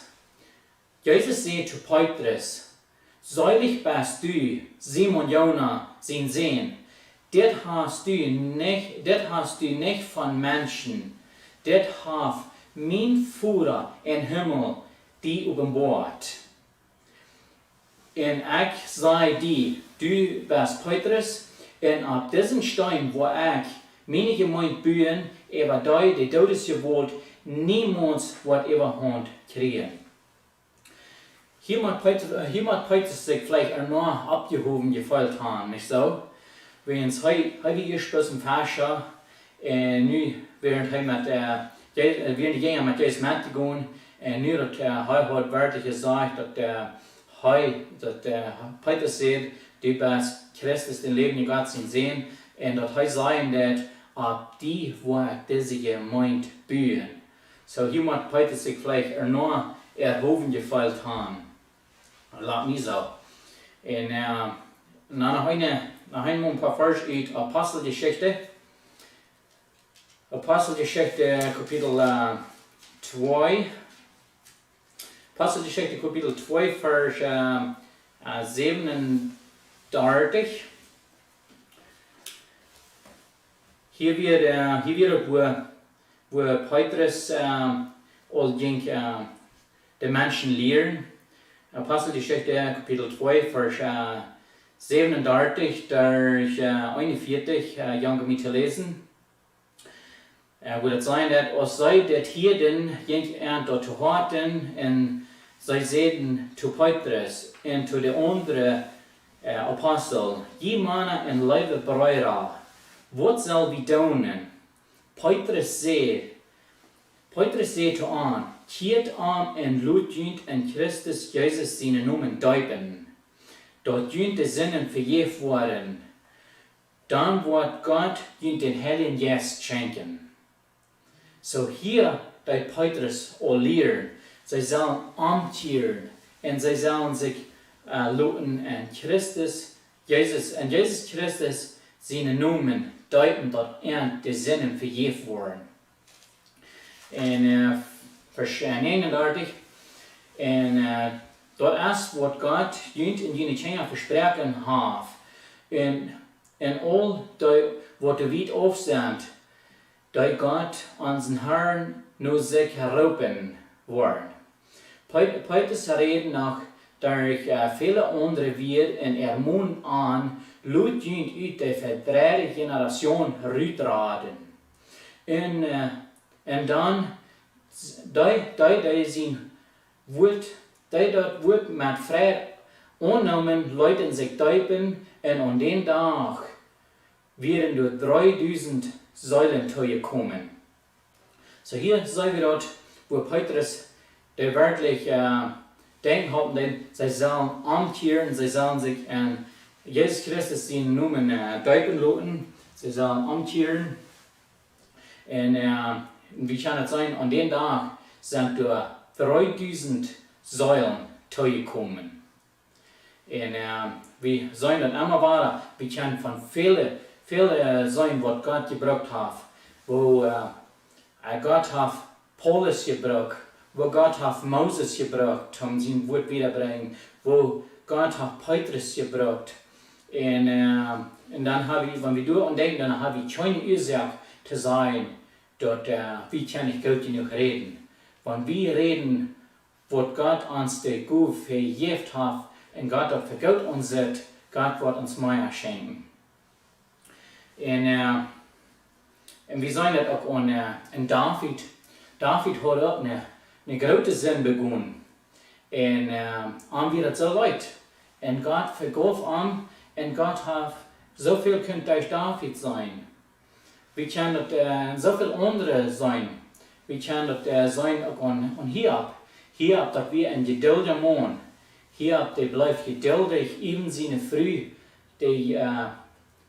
sagt zu Petrus, selig bist du, Simon Jona, sehen. Das hast du nicht von Menschen, das hat mein Vater im Himmel die offenbart. Und ich sei dir, du bist Petrus, und auf diesem Stein, wo ich meine Gemeinde bauen, über die Todesgewalt niemals wird überhand kriegen. Jemand heute sich vielleicht auch noch abgehoben gefühlt haben, nicht so? Wenn es heute gesprochen Fascher, nu während die Gänger mit Jesus mitgegangen, nu hat wörtlich gesagt, dass Petrus sagt, du bist Christus, den Leben Gott sehen, und dass sagen, dass ab die, wo diese Gemeinde bauen. So jemand Petrus sich vielleicht auch noch erhoben gefühlt haben. Laat mich so. Und nach ein paar Vers uit Apostelgeschichte. Apostelgeschichte Kapitel 2. Apostelgeschichte Kapitel 2, Vers 37. Hier wird wo Petrus all ging die Menschen lehren. Apostelgeschichte Kapitel 2, Vers 37 durch 41, Jange mit zu lesen. Wo das sein, dass aus sei das hier denn ging dort zu horten und sei sehen zu Petrus und zu den anderen Apostel, jemanden in Leibe Breira, was soll wir tun? Petrus sagt an, keert an en loodjunt en Christus Jezus zijn noemen duipen. Dat junt de zinnen vergeef worden. Dan wordt Gott junt den Heiligen Geist schenken. So hier bei Petrus al leren, zij zullen amtieren en zij zullen zich loten en Christus Jezus en Jezus Christus zijn noemen duipen dat de zinnen vergeef worden. En Vers 39. En dat is wat God junt in die Tjena verspreken heeft. En al wat er wiet afstaat, dat God aan zijn Herrn nu zich geroepen wordt. Petrus reden nog durch viele andere weer en moet aan Lut junt uit de verdere generation uitraden. En dan die zien dat wordt met vrij aannemen Leuten zich duipen en aan den dag werden door 3000 Säulen tegenkomen. So hier sehen wir dort, wo Petrus der wirklich denken haben, denn sie sollen amtieren, sie sollen sich an Jesus Christus den Namen duipen lassen, sie sollen amtieren. Und wie kann es sein, an den Tag sind durch 3000 Säulen teilgekommen. Und wir sehen dann immer weiter, wir können von vielen sein, was Gott gebraucht hat, wo Gott hat Paulus gebraucht, wo Gott hat Moses gebraucht, um sein Wort wiederzubringen, wo Gott hat Petrus gebraucht. Und dann habe ich, wenn wir durch denken, dann habe ich keine Isaak zu sein, dort, wie kann ich Gott genug reden? Wenn wir reden, was Gott uns der Gut vergift hat, und Gott hat vergoldet uns, Gott wird uns mehr schenken. Und wir sehen das auch an David. David hat auch eine große Sinn begonnen. Und haben wir das so weit. Und Gott vergab ihm, und Gott hat so viel könnte durch David sein. Wir können das so viel andere sein. Wir können das sein auch an Hiob. Hiob, dass wir ein geduldiger Mann. Hiob, der bleibt geduldig, eben seine Früh, die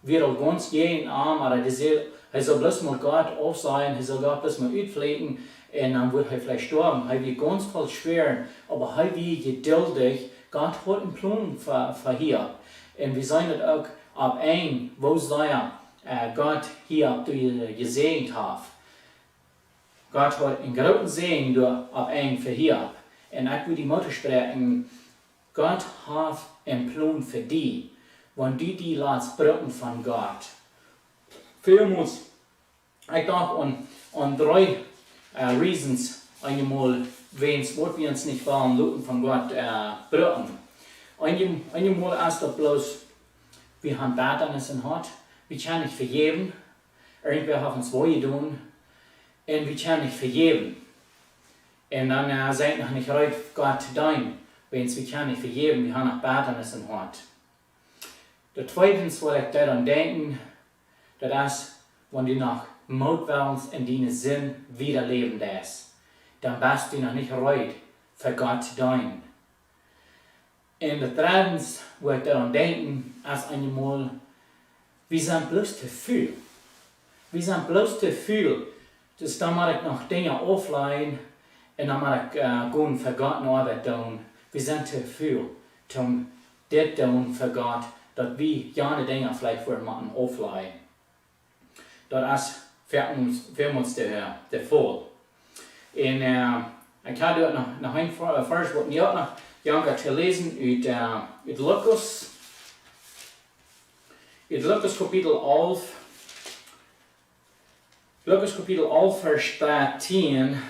wird auch ganz gehen arm, aber er soll bloß mal Gott auf sein, er soll Gott bloß mal utpflegen, und dann wird er vielleicht sterben. Er wird ganz voll schwer, aber er wird geduldig. Gott hat einen Plan für Hiob. Und wir sehen das auch ab ein, wo Gott Hiob gesegnet hat. Gott hat einen großen Segen ab ein für Hiob. Und ich will die Mutter sprechen, Gott hat einen Plan für die, wenn die lässt brücken von Gott. Vielmals, ich dachte an 3 Reasons, einmal, wenn wir uns nicht wollen, lassen von Gott brücken. Einmal ist das bloß, wir haben Beternis in Hart, wir können nicht vergeben, irgendwer hat uns was getan, und wir können nicht vergeben. Und dann sagt noch nicht recht, Gott dein, Wens wir können nicht vergeben, wir haben noch Baternis in Hort. Der zweitens, wo ich daran denken, das ist, wenn du noch mutwillens in deinen Sinn wieder leben lässt, dann bist du noch nicht reut, für Gott zu dienen. Und der drittens, wo ich daran denken, ist einmal, wir sind bloß zu viel. Wir sind bloß zu viel. Dus dan moet ik nog dingen offline en dan moet ik gewoon voor God Arbeit doen. We zijn te veel om dit doen voor God, dat we jane dingen vielleicht voor moeten offline. Dat is voor ons te vol. En ik ga nu nog een vers wat ik nog janker te lezen uit Lucas. Uit Lucas kapitel 11. Lucas kapitel 11 vers 13.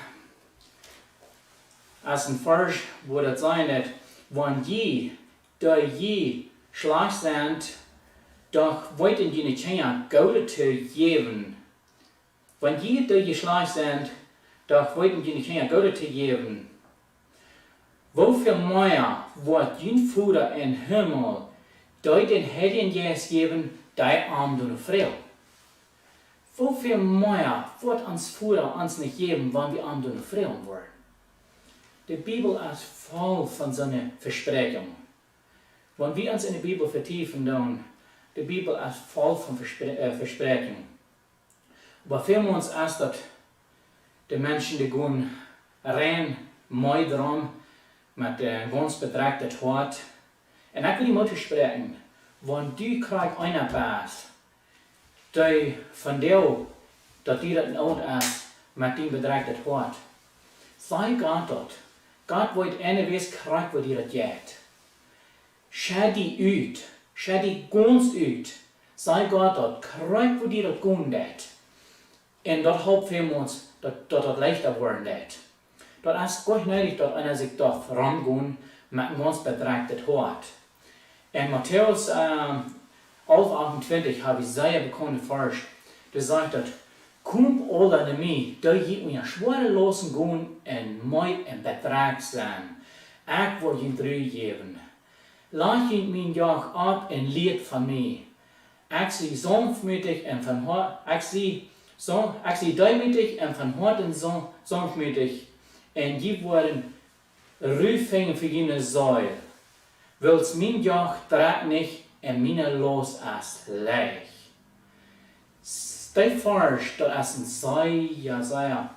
Als een vers wo dat zijn dat wanneer je slecht bent, doch weten je niet gaan Gott te geven. Wanneer je slecht bent, doch weten je niet gaan Gott te geven. Hoeveel meer wordt je Vader in Himmel die den Heiligen Geist geven, die arm doen vrij. Hoeveel meer wordt ons Vader ons niet geven, wanneer we arm doen vrij worden. De Bibel is vol van zo'n versprechungen. Wanneer we ons in de Bibel vertiefen doen, de Bibel is vol van versprechungen. Maar veel ons is dat de mensen die gewoon rein mooi drum met ons bedreigd het hart. En ik wil die moeten spreken, want du krijgt een baas, die van jou, dat die dat nood is, met die bedreigd het hart. Zij gaat dat. God wordt ene wees krijgt wat die dat jeet. Schau die uit, schau die gans uit. Zij gaat dat, krijgt wat die dat gaan deed. En dat helpt veel ons, dat leichter worden deed. Dat is goed nodig dat einer zich toch rangaan met ons bedreigd het hart. In Matthäus 11:28 habe ich sehr bekannte Vers, der sagt, dass kommt alle an mich, die je mir schwere losen gehen und mij in Betrag sein. Ich will ihnen drei geben. Laat je mijn Joch ab und leert von mir. Ich zie sanftmütig und von Hort, ich zie demütig und von Herzen sanftmütig, und je worden Rüfingen für jene Säule. Wils mijn Joch draagt nicht und meine Los ist leicht. Die Vers, das ist ein sehr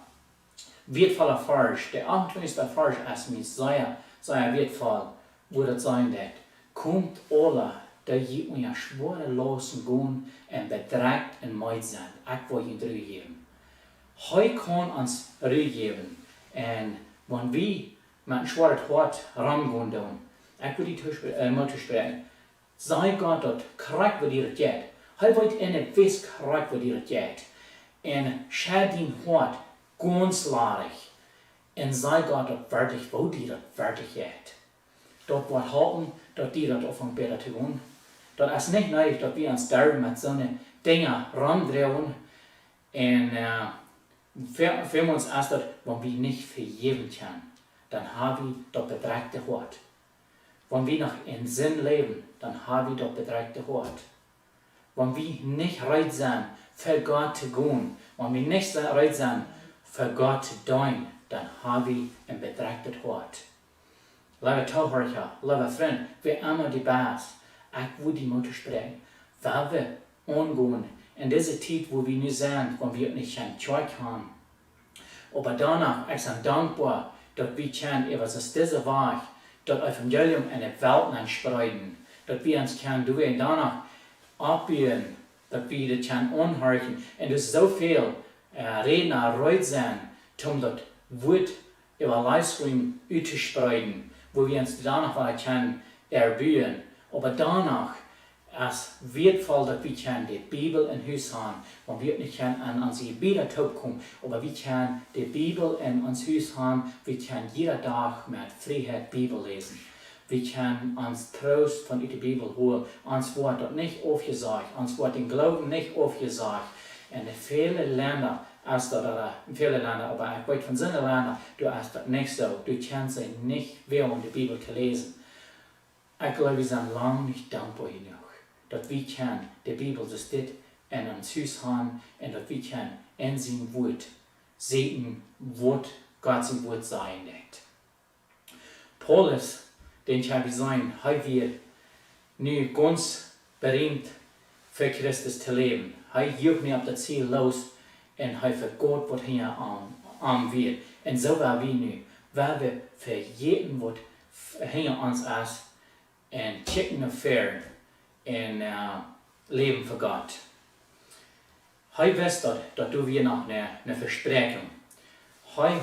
wertvoller Vers. Der 28. Vers ist mir sehr wertvoll, wo das sein wird. Kommt alle, die je mir schwere losen gehen und bedreigt und meid sind. Ich will ihnen Ruhe geben. Heute kann uns Ruhe geben. Und wenn wir mit einem schweren Hart rangehen, ich will die Mutter sprechen. Sei Gott dort, krijg wat ihr geht. Hij wordt in het vis krijg wat ihr geht. En schau dein Hart ganz larig. En sei Gott dort fertig, wo die dat fertig geht. Dort wordt halten, dat die dat aufhören besser zu tun. Dat is nicht nötig, dat wir uns da mit so Dingen randrehen. En für uns ist das, wenn wir nicht vergeben können, dann haben wir das bedreigte Hart. Wenn wir noch in Sinn leben, dann haben wir das bedreigte Hart. Wenn wir nicht bereit sind, für Gott zu gehen, wenn wir nicht bereit sind, für Gott zu dienen, dann haben wir ein bedreigtes Hart. Liebe Zuhörer, liebe Freunde, wir immer die Basis. Ich will die Mutter sprechen, weil wir angehen in dieser Zeit, wo wir nicht sind, wenn wir nicht Zeit haben. Aber danach, ich bin dankbar, dass wir über diese Weg das Evangelium in der Welt spreiden, dass wir uns durch danach abbiegen, dass wir das anhören und dass so viel Redner bereit sind, um das Wort über Livestream auszuspreiden, wo wir uns danach erbühen. Aber danach ist wertvoll, dass wir die Bibel in Haus haben, und wir nicht an unsere Bibel kommen, aber wir können die Bibel in uns Haus haben, wir können jeden Tag mit Freiheit Bibel lesen. Wir können uns Trost von der Bibel holen, uns wird das nicht aufgesagt, uns wird den Glauben nicht aufgesagt. In viele Länder als da in vielen Ländern, aber ich weiß von seinen Ländern, du hast das nicht so, du kannst sie nicht während der Bibel zu lesen. Ich glaube, wir sind lange nicht dankbar genug, dass wir können die Bibel das dit in uns Haus haben und dass wir können in sein Wort sehen, was Gott sein Wort sein wird. Paulus, den kann wir sagen, haben wir nu ganz berühmt für Christus zu leben. Er juckt nicht auf das Ziel los und er für Gott, was hier an wird. Und so war wir nu, weil wir für jeden, was hier uns ist, und checken auf Fair und leben für Gott. Er weiß, dass du wir noch eine Versprechung. Er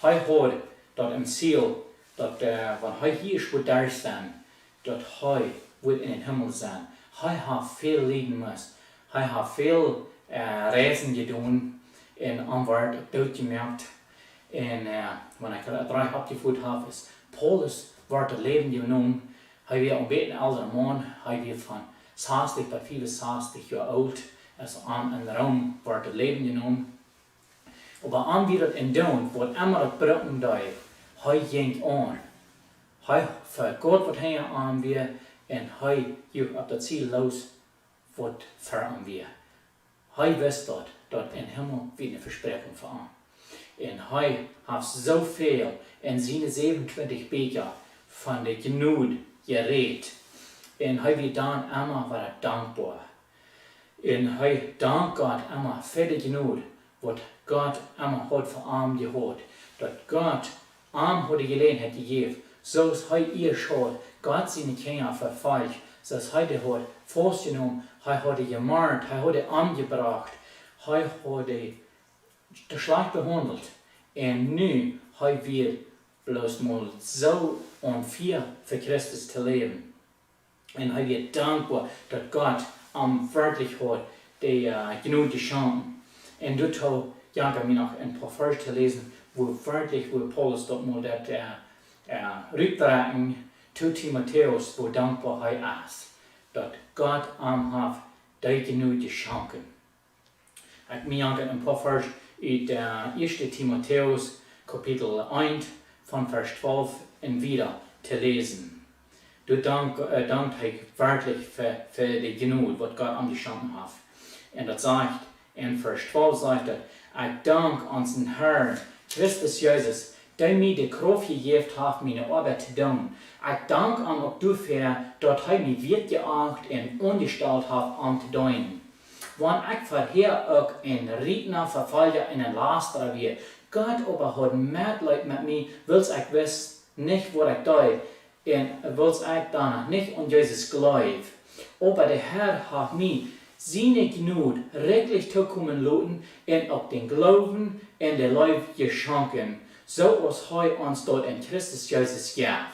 hat dort im Ziel, dass wenn er hier ist, wo da ist, dass er wird in den Himmel sein. Er hat viel leiden müssen. Er hat viel Reisen getan und Anwalt durchgemerkt. Und wenn ich 3 abgeführt habe, ist Paulus wird das Leben genommen. Er war ein bisschen älterer Mann. Er war von 60 bis 65 Jahre alt. Also in Rom wird das Leben genommen. Aber an wie das in Down, wo immer das Bracken da ist, er ging an. Er für Gott wird hier an wir. Und er geht auf das Ziel los, was für ihn wir. Er weiß dass in Himmel wie eine Versprechung für ihn. Und er hat so viel in seine 27 Bücher von der Gnade geredet. Und er wird dann immer dankbar. Und er dankt Gott immer für die Gnade, was Gott immer hat für ihn gehabt. Dass Gott ihm hat die Gelegenheit gegeben, so ist er ihr schon. Gott seine Kinder verfolgt, so dass er die hat festgenommen, er hat die gemahnt, er hat die angebracht, er hat die schlecht behandelt. Und nun er wird bloß mal so unfair für Christus zu leben. Und er wird dankbar, dass Gott am wirklich hat die Gnade geschenkt. Und dort habe ich mir noch ein paar Verse zu lesen, wo Paulus dort mal das rückbracken zu Timotheus, wo dankbar er ist, dass Gott am hat die Gnade geschenkt. Ich mir ein paar Verse in 1. Timotheus, Kapitel 1, von Vers 12 und wieder zu lesen. Du dankt wirklich für die Gnade, was Gott am geschenkt hat. Und das sagt, in Vers 12 sagt er, ich danke unseren Herrn, Christus Jesus, der mir die Kraft gegeben hat, meine Arbeit zu tun. Ich danke ihm auch dafür, dass er mich wird geachtet und umgestellt hat, um zu tun. Wenn ich vorher auch ein Redner, Verfolger und ein Lasterer war, Gott aber hat Mitleid mit mir, weil ich weiß nicht, was ich tue, und weil ich danach nicht an Jesus glaube. Aber der Herr hat mir seine Gnade reichlich zukommen lassen und auch den Glauben und der Leib geschenkt, so als er uns dort in Christus Jesus gab.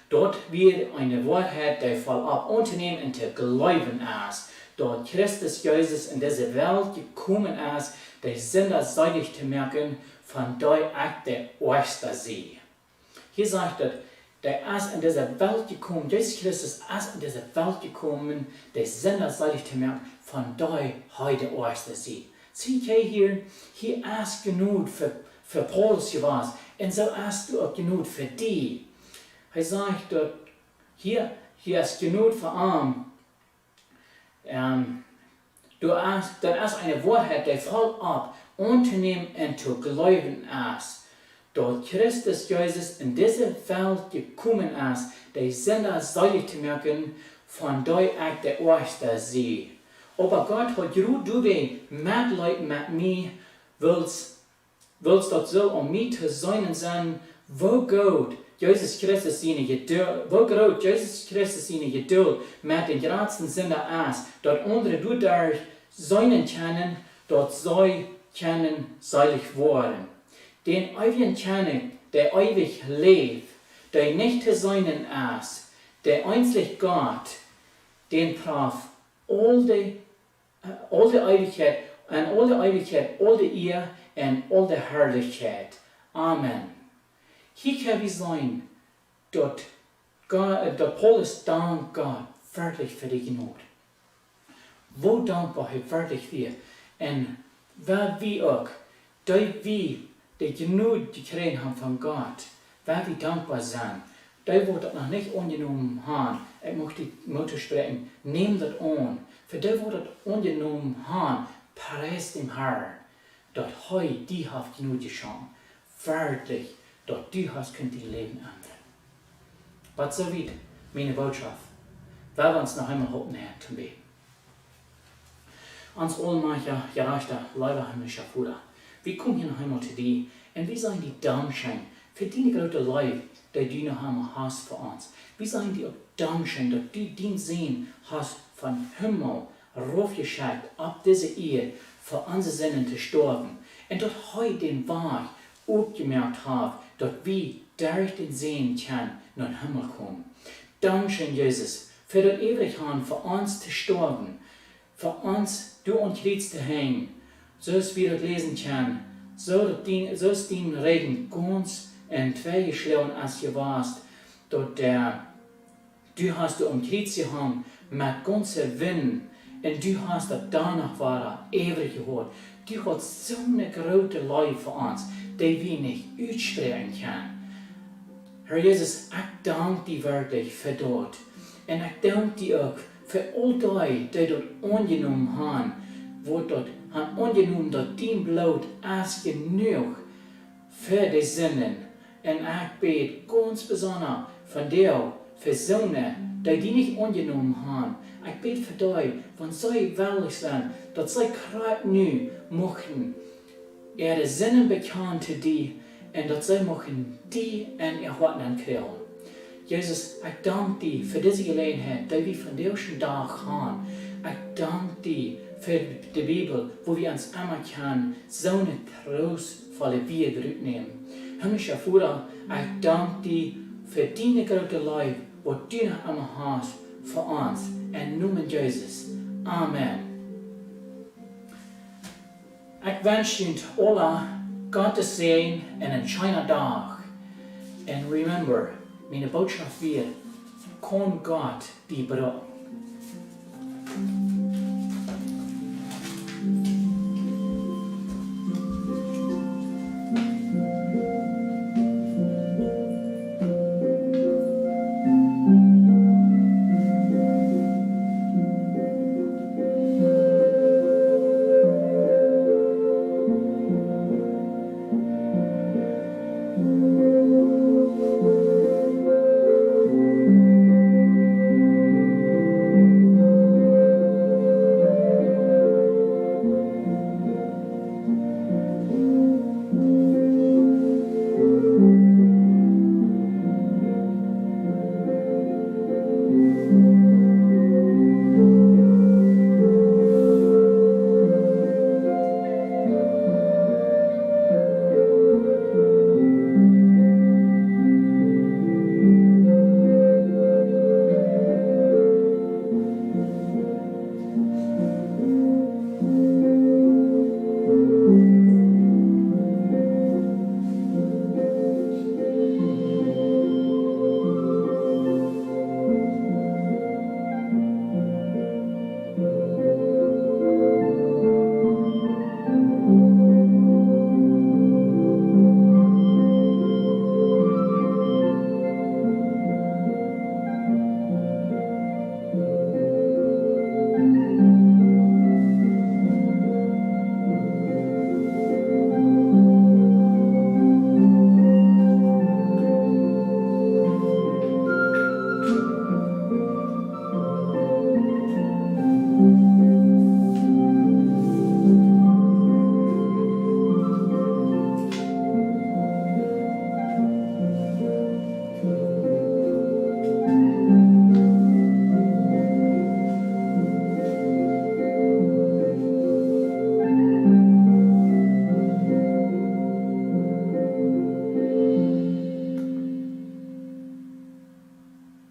Dort wird eine Wahrheit, die voll ab unternehmen und zu glauben ist, dort Christus Jesus in diese Welt gekommen ist, die Sünder seitig zu merken, von der ich der Erste sehe. Hier sagt er, der ist in diese Welt gekommen, Jesus Christus ist in diese Welt gekommen, die Sünder seitig zu merken, von der ich der Erste sehe. Seht ihr hier ist genug für Paulus gewesen, und so ist du auch genug für die. Er sagt dort, hier ist genug für ihn. Das ist eine Wahrheit, die voll ab unternehmen und zu glauben ist. Dort Christus Jesus in diese Welt gekommen ist, die Sünder seilig zu merken, von der ich der Erste sehe. Aber Gott hat gesagt, du bist Mitleid mit mir, willst das so mich zu sein, wo Gott Jesus Christus seine Geduld mit den ganzen Sünder ist, dort andere du durch seinen kennen, dort sei kennen seilig worden. Den ewigen kennen, der ewig lebt, der nicht zu seinen ist, der einzig Gott, den traf all die Ewigkeit, all die Ehre und all die Herrlichkeit. Amen. Hier kann wir sein, dass Paulus dankt Gott wirklich für die Gnade. Wo dankbar er wirklich wir. Und waar wie ook, dat wie die genoeg gekregen haben von Gott, waar wir dankbar zijn, dat wordt dat nog niet ongenomen haben. Ik mag die Mutter spreken, neem dat aan. Voor dat wordt het ongenomen haben, prijs dem Herrn, dat hij die heeft genoeg geschaan. Waardig, dat du hast kunt die Leben ändern. Wat so weit, meine Botschaft. Weil wir uns noch einmal opnemen zum Beten. Ans allmächtiger, gerechter, lieber himmlischer Vater, wir kommen hier noch einmal zu dir und wir sagen die Dankeschön für deine große Liebe, die du noch einmal hast für uns. Wir sagen dir auch Dankeschön, dass du den Sinn hast von Himmel raufgeschickt, ab diese Ehe für unsere Sinnen zu sterben und dass heute den Weg aufgemerkt hat, dass wir durch den Sinn können nach dem Himmel kommen. Dankeschön, Jesus, für das Ewigkeit für uns zu sterben, für uns durch ein Kreuz zu hängen, so dass wir das lesen können, so dass den Regen ganz in zwei geschlagen als du warst, dass du hast du am Kreuz gehangen mit ganzer Wind und du hast das danach war ewig gehört. Du hast so eine große Liebe für uns, die wir nicht aussprechen können. Herr Jesus, ich danke dir wirklich für dort. Und ich danke dir auch für all die, die dort angenommen haben, wo dort haben angenommen, dass dein Blut ist genug für die Sünden. Und ich bete ganz besonders von dir, für Söhne, die nicht angenommen haben. Ich bete für die, wenn sie willig sind, dass sie gerade nu möchten, ihre Sünden bekennen zu dir und dass sie möchten die in ihr Herzen kriegen. Jesus, ich danke dir für diese Gelegenheit, die wir von dir schon da haben. Ich danke dir für die Bibel, wo wir uns immer können, so eine trostvolle Bier nehmen. Himmlischer Vater, ich danke dir für deine große Liebe, die du noch immer hast für uns. In Namen Jesus. Amen. Ich wünsche Ihnen alle Gottes Segen und einen schönen Tag. And remember, meine Botschaft wird, Kaun Gott die bracken.